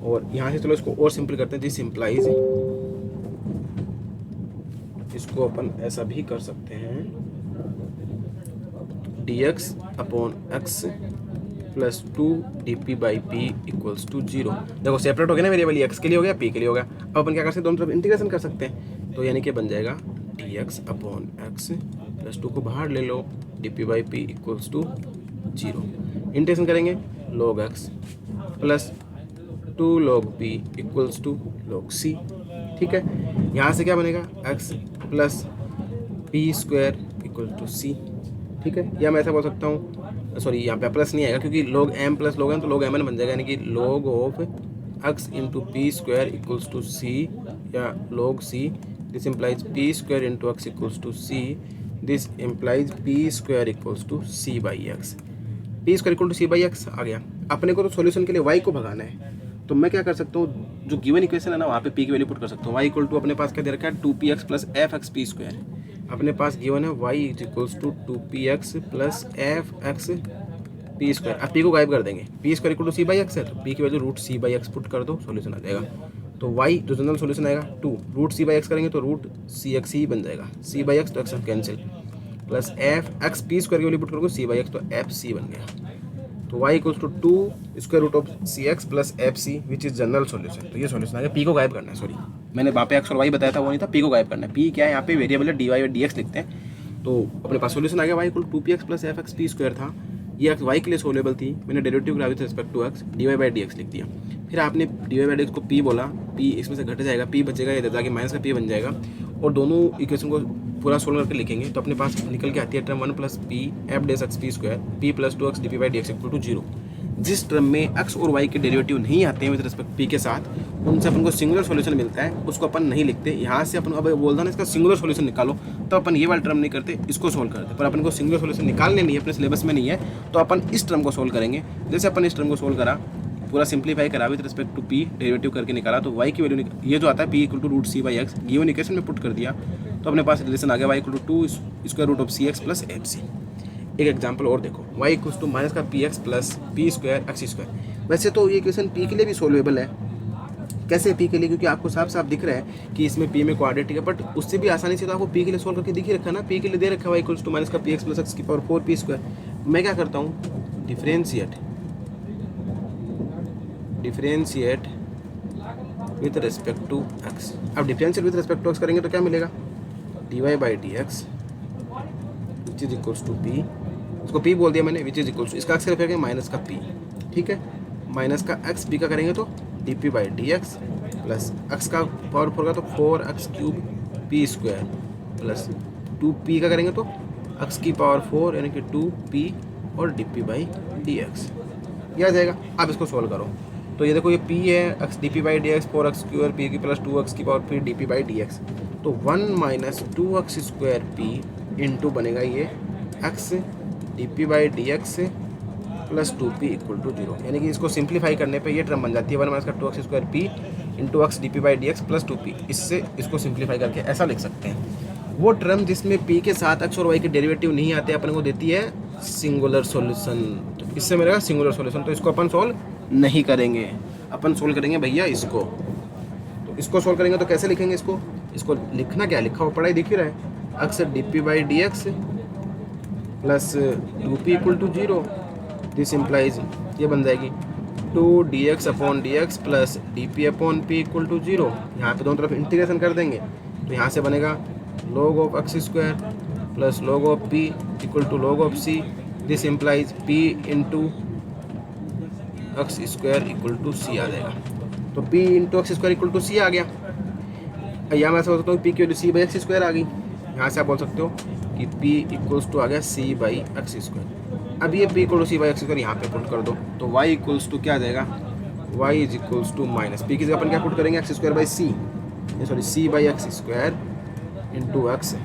और यहाँ से चलो इसको और सिंपल करते हैं, दिस इम्प्लाइज इसको अपन ऐसा भी कर सकते हैं, dx upon x plus 2 dp by p equals to 0। देखो सेपरेट हो गया ना वेरिएबल, x के लिए हो गया, p के लिए हो गया। अब अपन क्या कर सकते हैं, दोनों तरफ इंटीग्रेशन कर सकते हैं। तो यानी कि बन जाएगा dx अपॉन x प्लस 2 को बाहर ले लो, dp by p equals to 0। Integration करेंगे log x plus 2 log p equals to log c। ठीक है, यहाँ से क्या बनेगा, x plus p square equal to c. ठीक है, या मैं ऐसा बोल सकता हूँ, सॉरी यहाँ पे प्लस नहीं आएगा क्योंकि log m plus log m तो log mn बन जाएगा, यानी कि log of x into p square equals to c, या log c, this implies p square into x equals to c, this implies p square equals to c by x. P square equal to c by x आ गया। अपने को तो solution के लिए y को भगाना है, तो मैं क्या कर सकता हूँ, जो गिवन इक्वेशन है ना वहाँ पे p की वैल्यू पुट कर सकता हूँ। y इक्वल टू अपने पास क्या दे रखा है, 2px plus f x p square. अपने पास गिवन है y equals to 2px plus f x p square. अब p को गायब कर देंगे, p square equal to c by x है, तो p की value root c by x put कर दो, सॉल्यूशन आ जाएगा। तो y जो जनरल सॉल्यूशन आएगा 2 रूट सी बाई एक्स करेंगे तो रूट सी एक्स ही बन जाएगा, सी बाई एक्स तो x cancel, plus f x p square की वैल्यू पुट करोगे सी बाई एक्स तो एफ सी बन गया। तो y equals to 2 square root of c x plus f c which is general solution. तो ये solution आ गया। p को गायब करना है, सॉरी मैंने वहाँ पे x और y बताया था वो नहीं था, p को गायब करना है। p क्या है, यहाँ पे वेरिएबल है dy और dx लिखते हैं। तो अपने पास सॉल्यूशन आ गया y equal 2px plus f x p square था, ये y के लिए सोल्यूबल थी, मैंने डेरिवेटिव करा with respect to x dy by dx लिख दिया। फिर आपने dy बाई dx को p बोला, p इसमें से घट जाएगा, p बचेगा इधर जाके माइनस का p बन जाएगा, और दोनों इक्वेशन को पूरा सोल्व करके लिखेंगे तो अपने पास निकल के आती है term 1 plus p f dash x p square p plus 2x d p by D x equal to 0। जिस टर्म में x और y के डेरिवेटिव नहीं आते हैं विद रिस्पेक्ट p के साथ, उनसे अपन को सिंगुलर सॉल्यूशन मिलता है, उसको अपन नहीं लिखते। यहाँ से अपन अब बोलता ना इसका सिंगुलर सॉल्यूशन निकालो, तो अपन ये वाला टर्म नहीं करते, इसको सोल्व करते। पर अपन को सिंगुलर सॉल्यूशन निकालने नहीं है, अपने सिलेबस में नहीं है, तो अपन इस टर्म को सोल्व करेंगे। जैसे अपन इस टर्म को सोल्व करा, पूरा सिंप्लीफाई करा with respect to p, derivative करके निकाला, तो y की वैल्यू ये जो आता है p equal to root c by x, given equation में पुट कर दिया, तो अपने पास रिलेशन आ गया y equal to 2 square root of c x plus f c. एक एग्जाम्पल और देखो, y इक्वल्स टू माइनस का p x plus p square x square. वैसे तो ये इक्वेशन p के लिए भी सोल्वेबल है। कैसे p के लिए, क्योंकि आपको साफ साफ दिख रहा है कि इसमें p में क्वाड्रेटिक है, बट उससे भी आसानी से तो आपको p के लिए सोल्व करके दिख ही रखा ना। p के लिए दे रखा है y इक्वल्स टू माइनस का पी एक्स प्लस एक्स की पावर 4 पी स्क्वायर। मैं क्या करता हूँ, differentiate with respect to x। अब differentiate with respect to x करेंगे तो क्या मिलेगा, dy by D x which is equals to p, इसको p बोल दिया मैंने, विच इज इक्वल्स टू इसका x करेंगे माइनस का p, ठीक है, माइनस का x p का करेंगे तो dp by D x plus x का पावर 4 का तो 4x cube p square plus 2p का करेंगे तो x की पावर 4 यानी कि 2p और dp बाई डी एक्स, ये आ जाएगा। अब इसको सोल्व करो तो ये देखो, ये p है, x dp by D x 4x square p की प्लस 2x की पावर फिर dp बाई डी एक्स, तो 1 minus 2x square p into बनेगा ये x dp by D x plus 2p equal to 0। यानी कि इसको सिंप्लीफाई करने पे ये टर्म बन जाती है 1 माइनस का 2x square p into x dp by D x plus 2p। इससे इसको सिंप्लीफाई करके ऐसा लिख सकते हैं, वो टर्म जिसमें p के साथ x और y के डेरिवेटिव नहीं आते अपन को देती है सिंगुलर सॉल्यूशन। तो इससे मिलेगा सिंगुलर सॉल्यूशन, तो इसको अपन सॉल्व नहीं करेंगे, अपन सोल्व करेंगे भैया इसको। तो इसको सोल्व करेंगे तो कैसे लिखेंगे इसको लिखना क्या लिखा हुआ पढ़ा ही दिख ही रहा है, x dp by D x plus 2p equal to 0, this implies ये बन जाएगी 2 dx upon d x plus dp upon p equal to 0। यहाँ पे दोनों तरफ इंटीग्रेशन कर देंगे तो यहाँ से बनेगा log of x square plus log of p equal to log of c, this implies p into x square equal to c आ जाएगा। तो p into x square equal to c आ गया। यहाँ मैं ऐसा बोल सकता हूँ p की value c by x square आ गई। यहाँ से आप बोल सकते हो कि p इक्वल्स टू आ गया सी बाई एक्स स्क्वायर। अब ये p equal to c by x square यहाँ पे पुट कर दो, तो y इक्वल्स टू क्या आ जाएगा, y is equals to minus p की जगह अपन क्या पुट करेंगे, x square by c, sorry c by x square into x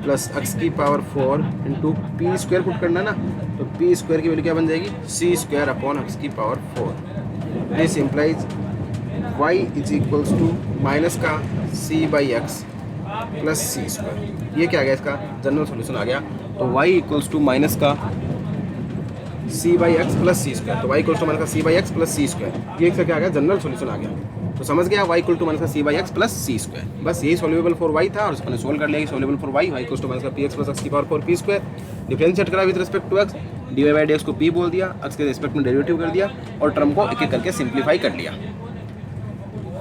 plus x की power 4 into p square put करना ना, तो पी स्क्वायर की वैल्यू क्या बन जाएगी, सी स्क्वायर अपॉन एक्स की power 4। This implies y is equals to minus का c by x plus c square. ये क्या आ गया, इसका जनरल सॉल्यूशन आ गया। तो वाई इक्वल्स टू माइनस का c by x plus c square, तो वाई इक्वल्स टू माइनस का c by x plus c square, ये इसका क्या आ गया, जनरल सॉल्यूशन आ गया। तो समझ गया, y इक्वल टू माइनस का c by x plus c square, बस यही सॉल्यूबल फॉर y था और इसको मैंने सोल्व कर लिया कि soluble for y equal to minus का पी एक्स प्लस एक्स की पावर 4 पी स्क्वायर, डिफरेंशिएट करा with respect to x, dy by dx को p बोल दिया, x के रिस्पेक्ट में डेरिवेटिव कर दिया और टर्म को एक एक करके सिंप्लीफाई कर लिया।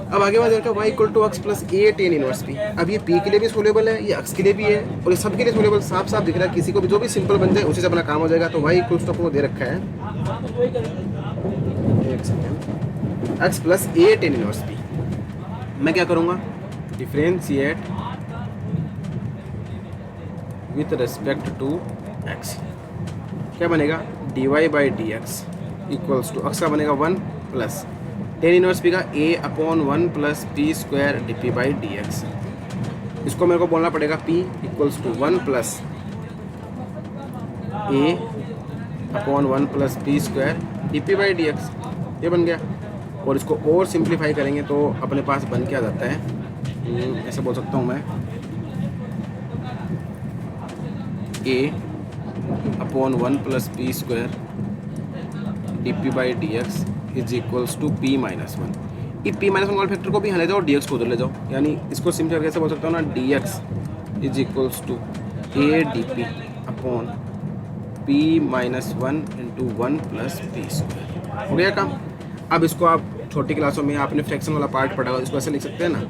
अब आगे बात देखा y equal to x plus a tan inverse p. अब ये p के लिए भी सोल्यूबल है, ये x के लिए भी है और ये सब के लिए सोल्यूबल, साफ साफ दिख रहा है, किसी को भी जो भी सिंपल बन जाए उसी से अपना काम हो जाएगा। तो y इक्वल टू आपको दे रखा है x plus a tan inverse p. मैं क्या करूँगा, differentiate with respect to x, क्या बनेगा dy by D x equals to x का बनेगा 1 प्लस टेन इनवर्स पी का a upon 1 plus p square d p by D x. इसको मेरे को बोलना पड़ेगा p equals to 1 plus a upon 1 plus p square d p by D x, ये बन गया। और इसको और सिंप्लीफाई करेंगे तो अपने पास बन के आ जाता है, ऐसे बोल सकता हूँ मैं, a upon 1 plus p square d p by D x is equals to p minus 1। ये पी माइनस 1 वाले फैक्टर को भी यहाँ ले जाओ, डी एक्स को उधर ले जाओ, यानी इसको सिंपल कैसे बोल सकता हूँ ना, d x is equals to a d p upon p minus 1 into 1 plus p square. हो गया काम। अब इसको आप छोटी क्लासों में आपने फ्रैक्शन वाला पार्ट पढ़ा हुआ, इसको ऐसे लिख सकते हैं ना,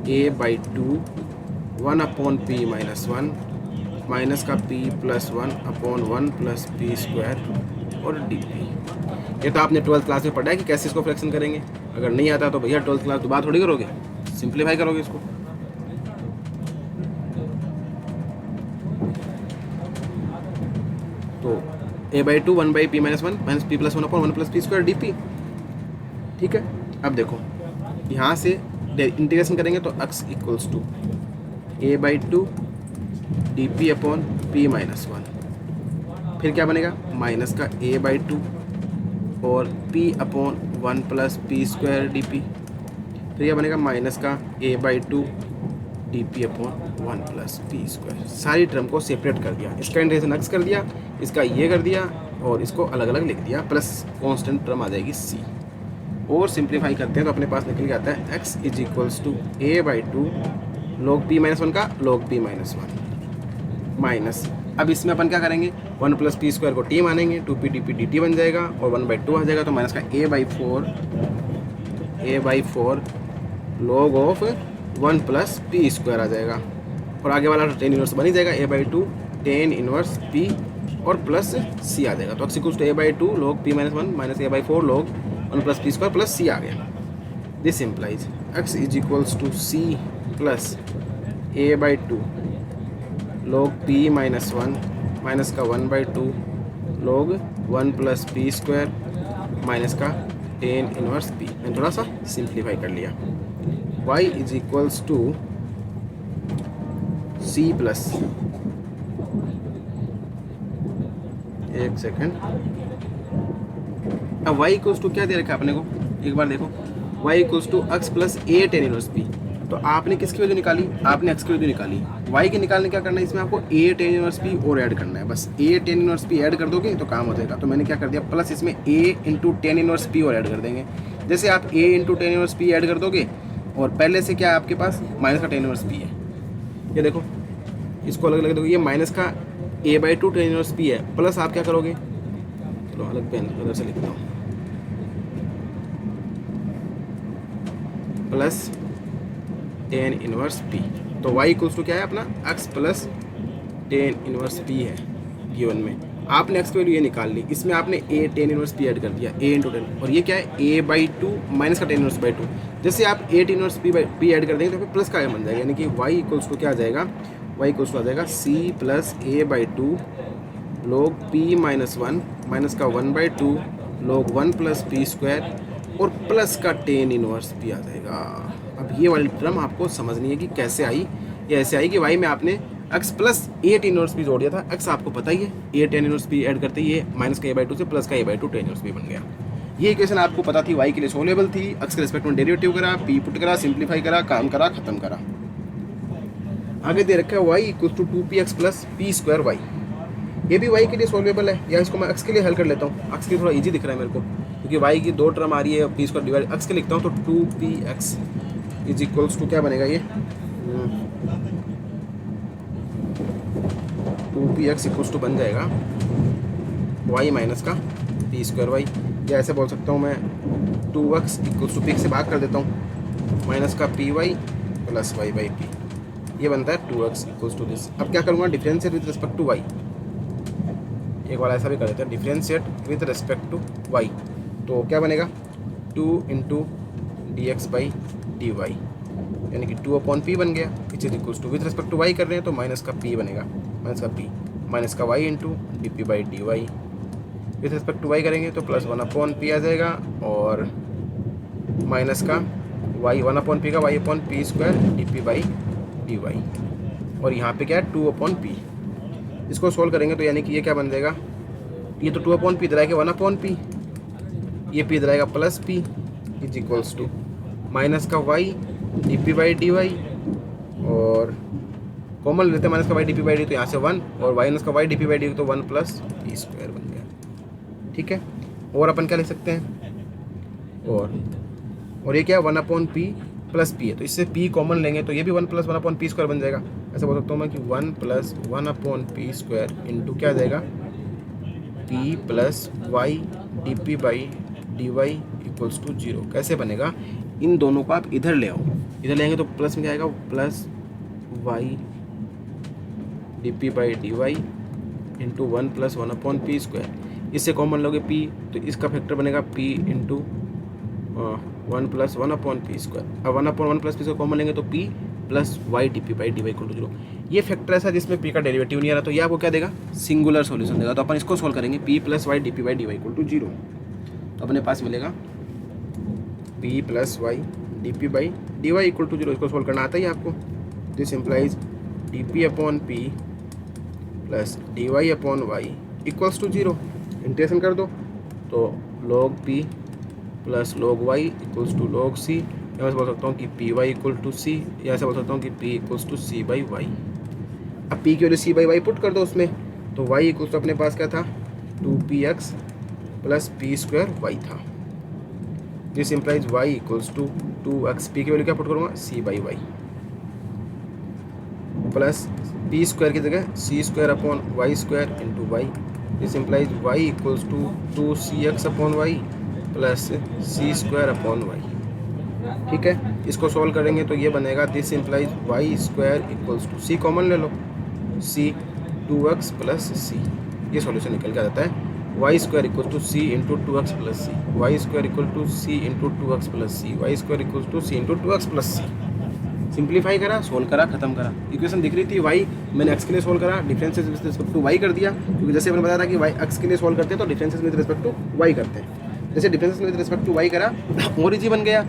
a by 2 1 upon p minus 1 minus का p plus 1 upon 1 plus p square और डी पी। ये तो आपने 12th क्लास में पढ़ा है कि कैसे इसको फ्रैक्शन करेंगे। अगर नहीं आता तो भैया 12th क्लास दोबारा थोड़ी करोगे, सिंप्लीफाई करोगे इसको। तो a by 2 1 by P minus 1 minus P plus 1 upon 1 plus p square d P. ठीक है, अब देखो यहाँ से इंटीग्रेशन करेंगे तो x equals to a by 2 d p upon p minus 1, फिर क्या बनेगा माइनस का a बाई 2 और p upon 1 plus p square d P, फिर क्या बनेगा माइनस का a by 2 d p upon 1 plus p square. सारी टर्म को सेपरेट कर दिया, इसका इंटीग्रेशन x कर दिया, इसका ये कर दिया और इसको अलग अलग लिख दिया, प्लस कांस्टेंट टर्म आ जाएगी c। और सिंप्लीफाई करते हैं तो अपने पास निकल के आता है x is equals to a by 2 log p minus 1 का log p माइनस 1 माइनस, अब इसमें अपन क्या करेंगे 1 प्लस पी स्क्वायर को t मानेंगे, 2p D P D T बन जाएगा और 1 बाई 2 आ जाएगा, तो माइनस का a by 4 log of 1 plus p square आ जाएगा और आगे वाला टेन इनवर्स बन ही जाएगा, a by 2 tan inverse p और प्लस c आ जाएगा। तो x equals to a by 2 log p minus 1 minus a by 4 log 1 plus p square plus c आ गया। This implies x is equals to c plus a by 2 log p minus 1 minus का 1 by 2 log 1 plus p square minus का ten inverse p। मैंने थोड़ा सा simplify कर लिया। y is equals to c plus, एक सेकेंड, अब y equals to क्या दे रखा है अपने को, एक बार देखो, y equals to x plus a tan inverse p। तो आपने किसकी वैल्यू निकाली, आपने x की वैल्यू निकाली, y के निकालने क्या करना है, इसमें आपको a टेन इनवर्स p और ऐड करना है, बस a ten inverse p add कर दोगे तो काम हो जाएगा। तो मैंने क्या कर दिया, प्लस इसमें a into ten inverse p और ऐड कर देंगे। जैसे आप a into ten inverse p add कर दोगे और पहले से क्या आपके पास माइनस का टेन इनवर्स p है, ये देखो इसको अलग अलग देखो, ये माइनस का a by 2 tan inverse p है, प्लस आप क्या करोगे, चलो अलग पेन उधर से लिखता हूँ, प्लस टेन इनवर्स p। तो y इक्वल्स टू क्या है अपना x plus tan inverse p है गिवन में। आपने x की वैल्यू ये निकाल ली, इसमें आपने a ten inverse p add कर दिया, a इंटू टेन, और ये क्या है a बाई 2 माइनस का टेन इनवर्स बाई 2। जैसे आप a ten inverse p add कर देंगे तो फिर प्लस का बन जाएगा, यानी कि y इक्वल्स टू क्या आ जाएगा, y इक्वल्स टू आ जाएगा c plus a by 2 log p minus 1 minus का 1 by 2 log 1 plus p square और प्लस का टेन इनवर्स p आ जाएगा। अब ये वाली टर्म आपको समझनी है कि कैसे आई, ये ऐसे आई कि y में आपने x plus a tan inverse p जोड़ दिया था, x आपको पता ही है, ए टेन इनवर्स p ऐड करते ही ये माइनस का a बाई 2 से प्लस का a by 2 tan inverse p बन गया। ये इक्वेशन आपको पता थी, y के लिए सोल्यूबल थी, x के रिस्पेक्ट में डेरिवेटिव करा, p पुट करा, सिंप्लीफाई करा, काम करा, खत्म करा। आगे दे रखा है y equal to 2px plus p square y। ये भी y के लिए सोल्वेबल है, या इसको मैं x के लिए हल कर लेता हूँ। x के लिए थोड़ा इजी दिख रहा है मेरे को, क्योंकि y की 2 टर्म आ रही है, p² डिवाइड x के लिखता हूँ तो 2px इज इक्वल्स टू क्या बनेगा ये 2px इक्वल्स टू बन जाएगा y माइनस का p²y, या ऐसे बोल सकता हूँ मैं 2x इक्वल्स टू p से भाग कर देता हूँ माइनस का py plus y by p, ये बनता है 2x इक्वल्स टू दिस। अब क्या करूँगा, differentiate with respect to y, एक बार ऐसा भी कर देते हैं, differentiate with respect to y, तो क्या बनेगा 2 इंटू dx बाई dy, यानी कि 2/p बन गया, which is equals to with respect to y कर रहे हैं तो माइनस का p बनेगा, माइनस का p माइनस का y into dp by dy, with respect to y करेंगे तो प्लस 1/p आ जाएगा, और माइनस का y 1/p का y/p² dp बाई dy, और यहाँ पे क्या है 2/p। इसको सोल्व करेंगे तो यानी कि ये क्या बन जाएगा, ये तो 2/p इधर आएगा 1/p, ये p इधर आएगा plus p is equals to minus का y dp बाई dy, और कॉमन लेते हैं माइनस का y dp बाई dy तो यहाँ से 1, और माइनस का y dp बाई dy तो 1 प्लस p² बन गया। ठीक है, और अपन क्या लिख सकते हैं, और ये क्या 1/p प्लस p है, तो इससे p कॉमन लेंगे तो ये भी 1 प्लस 1/p² बन जाएगा। ऐसा बोल सकता हूँ मैं कि 1 प्लस 1/p² इंटू क्या आ जाएगा p plus y dp by dy equals to 0। कैसे बनेगा, इन दोनों को आप इधर ले आओ, इधर लेंगे तो प्लस में क्या आएगा plus y dp by dy into 1 plus 1/p², इससे कॉमन लोगे p तो इसका फैक्टर बनेगा p इंटू 1 प्लस 1/p²। अब 1/1 प्लस p कॉमन लेंगे तो p plus y dp by dy equal to 0। ये फैक्टर ऐसा जिसमें p का डेरिवेटिव नहीं आ रहा, तो ये आपको क्या देगा, सिंगुलर सॉल्यूशन देगा। तो अपन इसको सोल्व करेंगे, p plus y dp by dy equal to 0, तो अपने पास मिलेगा p plus y dp by dy equal to 0। इसको सोल्व करना आता ही आपको, this implies dp/p plus dy/y equals to 0। Integration कर दो तो log p plus log y equals to log c, या ऐसे बोल सकता हूँ कि py इक्वल टू c, या ऐसे बोल सकता हूँ कि p equals to c by y। अब p की वजह c बाई y पुट कर दो उसमें, तो y इक्वल्स टू अपने पास क्या था 2px प्लस p²y था। This implies y equals to 2x, p की वैल्यू क्या पुट करूँगा c by y plus p² की जगह c²/y² into y। This implies y equals to 2cx/y plus c²/y। ठीक है, इसको सॉल्व करेंगे तो ये बनेगा, this implies y² equals to c common ले लो, c 2x प्लस c, ये सॉल्यूशन निकल के आ जाता है y² equal to c into 2x plus c, y² equal to c into 2x plus c, y² equal to c into 2x plus c। Simplify करा, solve करा, खत्म करा। इक्वेशन दिख रही थी y, मैंने x के लिए सोल्व करा, differences with respect to y कर दिया, क्योंकि जैसे मैंने बताया था कि y x के लिए सोल्व करते हैं तो differences with respect to y करते हैं। जैसे differences with respect to y करा, और इजी बन गया,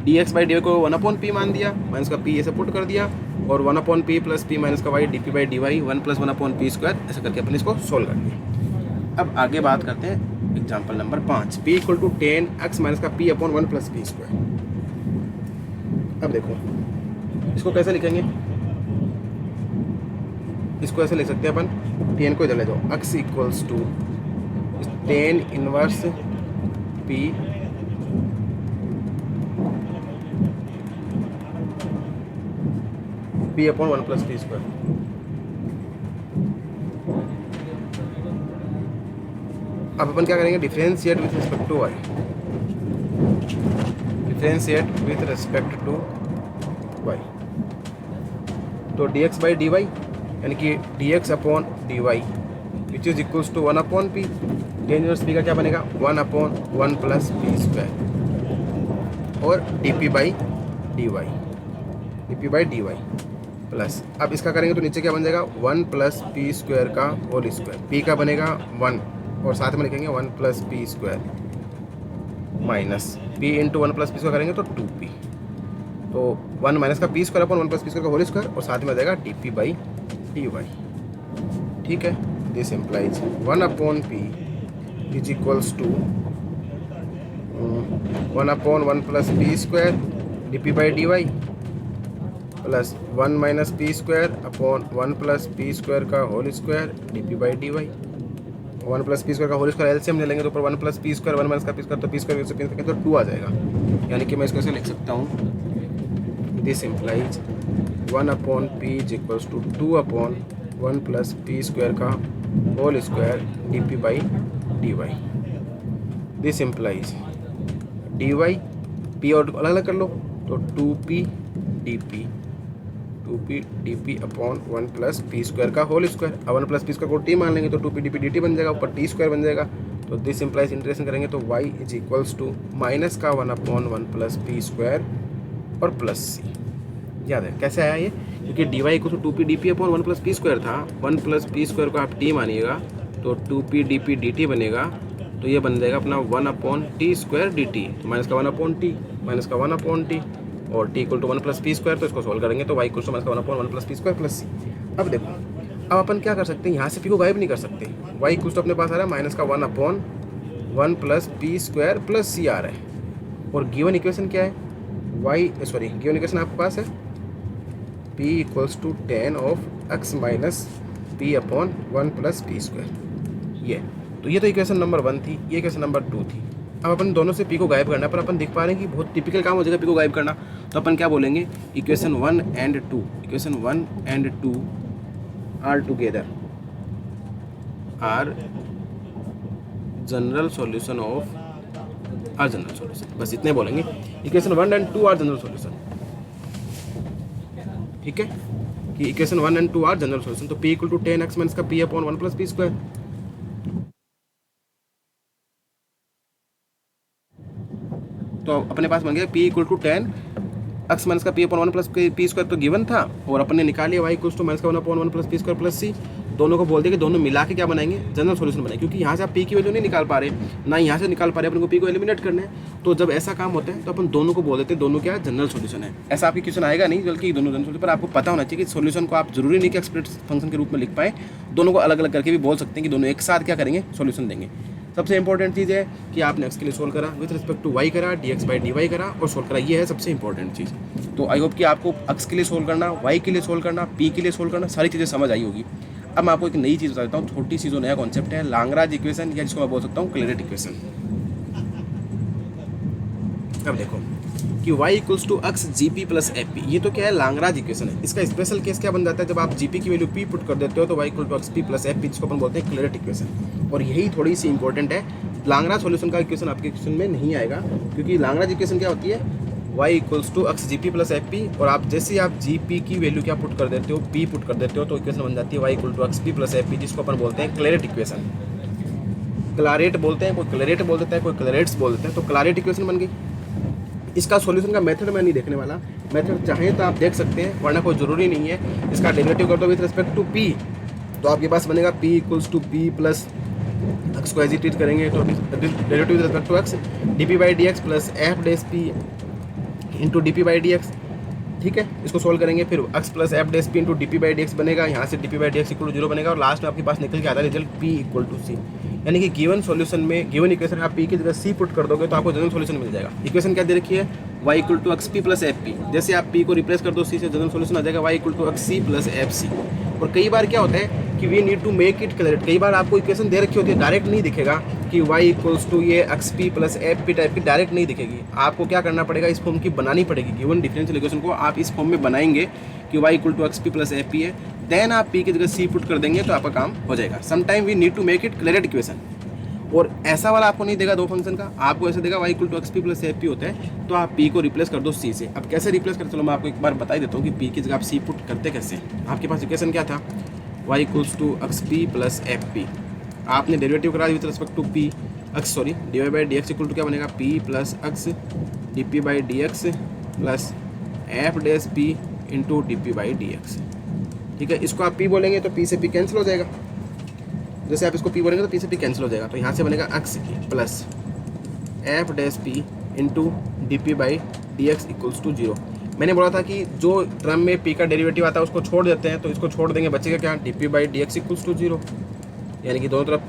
dx बाई dy को 1/p मान दिया, माइनस का p ऐसे पुट कर दिया, और 1/p प्लस p माइनस का y dp by dy 1 plus 1/p², ऐसे करके अपने इसको सोल्व कर दिया। अब आगे बात करते हैं example number 5, p equal to 10x minus का p/1 प्लस p²। अब देखो इसको कैसे लिखेंगे, इसको ऐसे लिख सकते हैं अपन, 10 को इधर ले जाओ, x equals to 10 inverse p p/1 plus p²। अब अपन क्या करेंगे, differentiate with respect to y, differentiate with respect to y, तो dx बाई dy यानी कि dx/dy which is equals to 1/p, 10 inverse p का क्या बनेगा 1/1 प्लस p², और dp बाई dy प्लस, अब इसका करेंगे तो नीचे क्या बन जाएगा 1 प्लस p² का होल स्क्वायर, p का बनेगा 1, और साथ में लिखेंगे 1 plus p² minus p into 1 plus p² करेंगे तो 2p, तो 1 माइनस का p²/1 प्लस p² का होल स्क्वायर, और साथ में आ जाएगा dp बाई dy। ठीक है, this implies 1/p is equals to 1/1 plus p² dp by dy plus 1 minus p² upon 1 plus p² का whole square dp by dy। One plus p square का whole square LCM ले लेंगे तो ऊपर one plus p square, one minus का p square, तो p square से p तो 2 आ जाएगा। यानी कि मैं इसको ऐसे लिख सकता हूँ, this implies 1/p is equals to 2/1 plus p square का whole square dp/dy। This implies dy p और अलग अलग कर लो तो 2p dp upon 1 plus p square का होल स्क्वायर। अब 1 प्लस पी स्क्वायर को t मान लेंगे तो 2p dp dt बन जाएगा, ऊपर t स्क्वायर बन जाएगा। तो दिस इम्प्लाइज इंटीग्रेशन करेंगे तो y is equals to minus का 1/1 प्लस पी स्क्वायर और प्लस सी। याद है कैसे आया ये, क्योंकि dy equal to 2p dp upon 1 plus p square था। 1 प्लस पी स्क्वायर को आप t मानिएगा तो 2p dp dt बनेगा, तो ये बन जाएगा अपना 1/t स्क्वायर dt, तो माइनस का 1/t माइनस का 1/t और t equal to 1 plus p square, तो इसको सॉल्व करेंगे तो y इक्वल टू माइनस का 1/1 प्लस पी स्क्वायर प्लस सी। अब देखो, अब अपन क्या कर सकते हैं, यहाँ से p को गायब नहीं कर सकते। y इक्वल टू अपने पास आ रहा है माइनस का 1/1 plus p square plus c आ रहा है। और गिवन इक्वेशन क्या है, गिवन इक्वेशन आपके पास है p equals to tan of x minus p upon 1 plus p square. ये तो इक्वेशन नंबर 1 थी, ये इक्वेशन नंबर 2 थी। अब अपन दोनों से p को गायब करना है, पर अपन देख पा रहे हैं कि बहुत टिपिकल काम हो जाएगा p को गायब करना। तो अपन क्या बोलेंगे, equation 1 and 2 are together are general solution of are general solution, बस इतने बोलेंगे। Equation 1 and 2 are general solution, ठीक है, कि equation 1 and 2 are general solution. तो p equal to 10x minus का p upon 1 plus p square. तो अपने पास बन गया p equal to 10x minus का p upon 1 plus p square, तो गिवन था, और अपन ने निकाल लिया y इक्वल टू माइनस का 1/1 प्लस पी स्क्वायर प्लस सी। दोनों को बोल दिया कि दोनों मिला के क्या बनाएंगे, जनरल सॉल्यूशन बनाएंगे, क्योंकि यहाँ से आप p की वैल्यू नहीं निकाल पा रहे, ना यहाँ से निकाल पा रहे, अपन को p को एलिमिनेट करना है। तो जब ऐसा काम होता है तो अपन दोनों को बोल देते हैं दोनों क्या जनरल सॉल्यूशन है। ऐसा आपकी क्वेश्चन आएगा नहीं, बल्कि दोनों जनरल सॉल्यूशन, पर आपको पता होना चाहिए कि सॉल्यूशन को आप जरूरी नहीं कि एक्सप्रेस फंक्शन के रूप में लिख पाए, दोनों को अलग अलग करके भी बोल सकते हैं कि दोनों एक साथ क्या करेंगे, सॉल्यूशन देंगे। सबसे इंपॉर्टेंट चीज़ है कि आपने x के लिए सोल्व करा, विथ रिस्पेक्ट टू y करा, dx/dy करा और सोल्व करा, ये है सबसे इंपॉर्टेंट चीज़। तो आई होप कि आपको x के लिए सोल्व करना, y के लिए सोल्व करना, p के लिए सोल्व करना, सारी चीज़ें समझ आई होगी। अब मैं आपको एक नई चीज़ बता देता हूँ, छोटी सी जो नया कॉन्सेप्ट है, लाग्रांज इक्वेशन, या जिसको मैं बोल सकता हूँ क्लेरेट इक्वेशन। अब देखो कि y equals to x gp plus fp, ये तो क्या है, लाग्रांज इक्वेशन है। इसका स्पेशल केस क्या बन जाता है, जब आप gp की वैल्यू p पुट कर देते हो तो y equal to xp plus fp, जिसको अपन बोलते हैं क्लेरेट इक्वेशन। और यही थोड़ी सी इंपॉर्टेंट है, लाग्रांज सॉल्यूशन का इक्वेशन आपके इक्वेशन में नहीं आएगा, क्योंकि लाग्रांज इक्वेशन क्या होती है, y equals to x gp plus fp, और आप जैसे ही आप gp की वैल्यू क्या पुट कर देते हो, p पुट कर देते हो, तो इक्वेशन बन जाती है y equal to xp plus fp, जिसको अपन बोलते हैं क्लेरेट इक्वेशन। क्लारेट बोलते हैं, कोई क्लेरेट बोल देता है, कोई क्लेरेट्स बोल देता है, तो क्लारेट इक्वेशन बन गई। इसका सॉल्यूशन का मेथड मैं नहीं देखने वाला, मेथड चाहे तो आप देख सकते हैं, वरना कोई ज़रूरी नहीं है। इसका डेरिवेटिव कर दो विथ रिस्पेक्ट टू p, तो आपके पास बनेगा p equals to p plus x को एजिटेट करेंगे तो derivative with respect to x dp/dx plus f dash p into dp/dx, ठीक है। इसको सोल्व करेंगे, फिर x plus f dash p into dp/dx बनेगा, यहाँ से dp/dx इक्वल टू 0 बनेगा, और लास्ट में आपके पास निकल के आता है result p equal to c। यानी कि गिवन सॉल्यूशन में, गिवन इक्वेशन आप p की जगह c पुट कर दोगे तो आपको जनरल सॉल्यूशन मिल जाएगा। इक्वेशन क्या दे रखी है, y equal to xp plus fp, जैसे आप p को रिप्लेस कर दो c से, जनरल सॉल्यूशन आ जाएगा y equal to xc plus fc। और कई बार क्या होता है कि we need to make it clear, कई बार आपको इक्वेशन दे रखी होती है, डायरेक्ट नहीं दिखेगा कि y इक्वल्स टू ये xp प्लस fp टाइप की डायरेक्ट नहीं दिखेगी। आपको क्या करना पड़ेगा, इस फॉर्म की बनानी पड़ेगी। गिवन डिफरेंशियल इक्वेशन को आप इस फॉर्म में बनाएंगे कि y equal to xp plus fp है, देन आप p की जगह c पुट कर देंगे तो आपका काम हो जाएगा। Sometime we need to make it clear equation, और ऐसा वाला आपको नहीं देगा दो फंक्शन का, आपको ऐसे देगा y equal to xp plus fp होता है, तो आप p को रिप्लेस कर दो c से। अब कैसे रिप्लेस करते, चलो मैं आपको एक बार बता देता हूँ कि p की जगह आप c पुट करते कैसे। आपके पास इक्वेशन क्या था, y equals to xp plus fp, आपने डेरिवेटिव करा with respect to p dy/dx equal to क्या बनेगा, p plus x dp/dx plus f dash p into dp/dx, ठीक है। इसको आप p बोलेंगे तो p से p कैंसिल हो जाएगा, जैसे आप इसको p बोलेंगे तो p से p कैंसिल हो जाएगा, तो यहाँ से बनेगा x plus f dash p into dp/dx equals to 0। मैंने बोला था कि जो टर्म में p का डेरिवेटिव आता है उसको छोड़ देते हैं, तो इसको छोड़ देंगे, बचेगा क्या, dp/dx इक्वल्स टू 0, यानी कि दोनों तरफ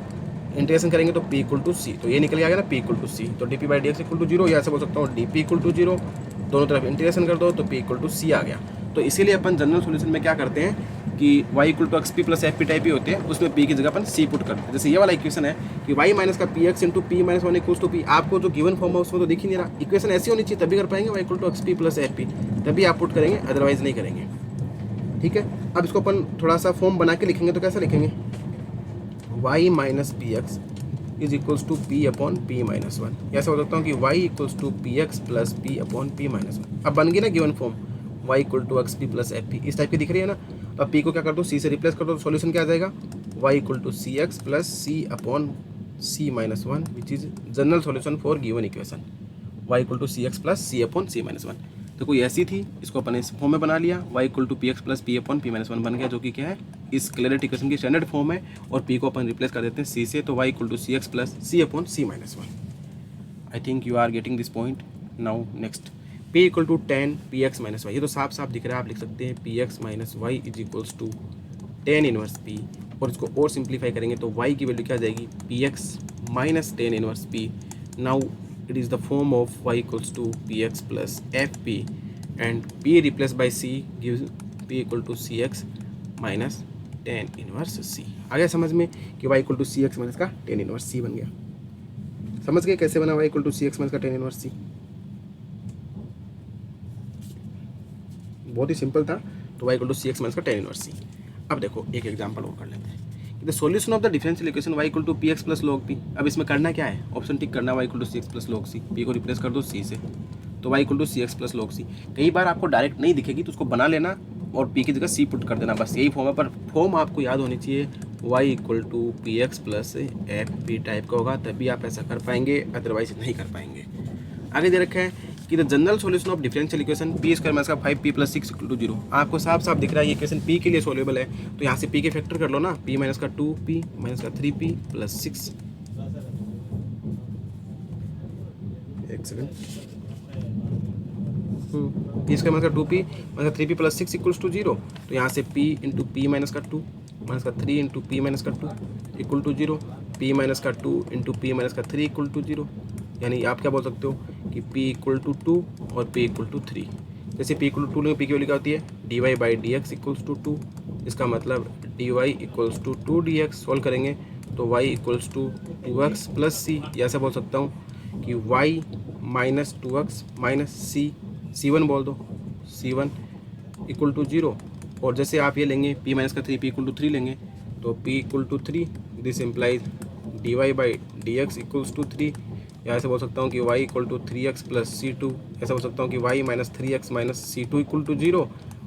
इंटीग्रेशन करेंगे तो p इक्वल टू c, तो ये निकल गया ना p इक्वल टू c, तो dp/dx इक्वल टू 0, या ऐसे बोल सकता हूँ dp इक्वल टू 0, दोनों तरफ इंटीग्रेशन कर दो तो p इक्वल टू c आ गया। तो इसीलिए अपन जनरल सॉल्यूशन में क्या करते हैं, कि y equal to x p plus f p type ही होते हैं, उसमें p की जगह अपन c पुट करते हैं। जैसे ये वाला इक्वेशन है कि y माइनस का p x into p minus one equals to p, आपको जो गिवन फॉर्म है उसमें तो दिख ही नहीं रहा, इक्वेशन ऐसी होनी चाहिए तभी कर पाएंगे y equal to x p plus f p, तभी आप पुट करेंगे, अदरवाइज नहीं करेंगे। ठीक है, अब इसको अपन थोड़ा सा फॉर्म बना के लिखेंगे तो कैसा लिखेंगे, y minus p x is equals to p upon p minus one, ऐसा हो सकता हूँ कि y equals to p x plus p upon p minus one. अब बन गई ना given form y equal to x p plus f p, इस टाइप की दिख रही है ना। तो अब p को क्या कर दो, c से रिप्लेस कर दो, तो सॉल्यूशन क्या आ जाएगा, y equal to c x plus c upon c minus one, which is general solution for given equation, y equal to c x plus c upon c minus one. तो कोई ऐसी थी, इसको अपन इस फॉर्म में बना लिया, y equal to p x plus p upon p minus one बन गया, जो कि क्या है, इस क्लियरिटी इक्वेशन की स्टैंडर्ड फॉर्म है, और p को अपन रिप्लेस कर देते हैं c से, तो y equal to c x plus c upon c minus one. I think you are getting this point now. Next, p equal to ten p x minus y, ये तो साफ साफ दिख रहा है, आप लिख सकते हैं p x minus y is equals to ten inverse p, और इसको और सिंप्लीफाई करेंगे तो y की वैल्यू क्या आ जाएगी, p x minus ten inverse p। Now it is the form of y equals to p x plus f p, and p replace by c gives p equal to c x minus ten inverse c। आ गया समझ में कि y equal to c x minus का ten inverse c बन गया। समझ गए कैसे बना y equal to c x minus का टेन इनवर्स c, बहुत ही सिंपल था। तो y equal to c x minus का टेन इनवर्स c। अब देखो एक एग्जांपल और कर लेते हैं, the solution of the differential equation y equal to p x plus log p. अब इसमें करना क्या है, ऑप्शन टिक करना, y equal to c x plus log c, p को रिप्लेस कर दो c से, तो y equal to c x plus log c. कई बार आपको डायरेक्ट नहीं दिखेगी तो उसको बना लेना और p की जगह c पुट कर देना, बस यही फॉर्म है, पर फॉर्म आपको याद होनी चाहिए, y equal to p x plus f p type का होगा, तभी आप ऐसा कर पाएंगे, अदरवाइज नहीं कर पाएंगे। आगे दे रखा है कि the general solution of differential equation P square minus का 5p प्लस 6 इक्वल टू 0। आपको साफ साफ दिख रहा है ये इक्वेशन p के लिए सॉल्युबल है, तो यहाँ से p के फैक्टर कर लो ना, p माइनस का 2p माइनस का 3p प्लस 6, एक सेकंड, p स्क्वायर माइनस का 2p माइनस का 3p प्लस 6 इक्वल्स टू 0। तो यहाँ से p इंटू पी माइनस का 2 माइनस का 3 इंटू पी माइनस का 2 इक्वल टू 0, p माइनस का 2 इंटू पी माइनस का 3 इक्वल टू 0। यानी आप क्या बोल सकते हो कि p इक्वल टू 2 और p इक्वल टू 3। जैसे p इक्वल टू 2 p की वैल्यू क्या होती है, dy by D x equals to 2, इसका मतलब dy equals to 2 dx। Solve करेंगे तो y equals to 2x plus c, या ऐसा बोल सकता हूँ कि y minus 2x minus c, c1 बोल दो, c1 इक्वल टू 0। और जैसे आप ये लेंगे p माइनस का 3p इक्वल टू 3 लेंगे, तो p equal to 3, this implies dy by D x equals to 3, या ऐसे बोल सकता हूँ कि y equal to 3x plus c2, ऐसा बोल सकता हूँ कि y minus 3x minus c2 equal to 0,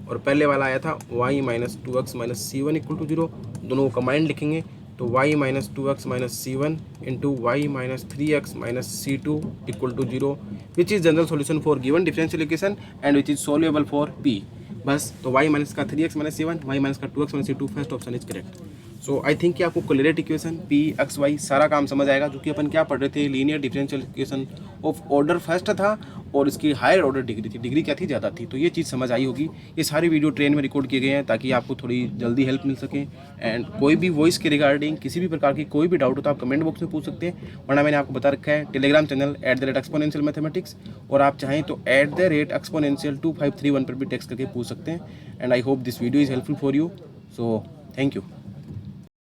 और पहले वाला आया था y minus 2x minus c1 equal to 0, दोनों को कंबाइंड लिखेंगे तो y minus 2x minus c1 into y minus 3x minus c2 equal to 0, which is general solution for given differential equation and which is soluble for p। बस, तो y minus का 3x minus c1, y minus का 2x minus c2, first option is correct. So I think कि आपको कोलिनेट equation p x y सारा काम समझ आएगा, जो कि अपन क्या पढ़ रहे थे, linear differential equation of order first था और इसकी हायर ऑर्डर डिग्री थी, डिग्री क्या थी, ज़्यादा थी। तो ये चीज़ समझ आई होगी। ये सारे वीडियो ट्रेन में रिकॉर्ड किए गए हैं ताकि आपको थोड़ी जल्दी हेल्प मिल सके, एंड कोई भी वॉइस के रिगार्डिंग किसी भी प्रकार की कोई भी डाउट हो तो आप कमेंट बॉक्स में पूछ सकते हैं, वरना मैंने आपको बता रखा है टेलीग्राम चैनल @exponential मैथमेटिक्स, और आप चाहें तो @exponential2531 पर भी टेक्स्ट करके पूछ सकते हैं। And I hope this video is helpful for you, so thank you.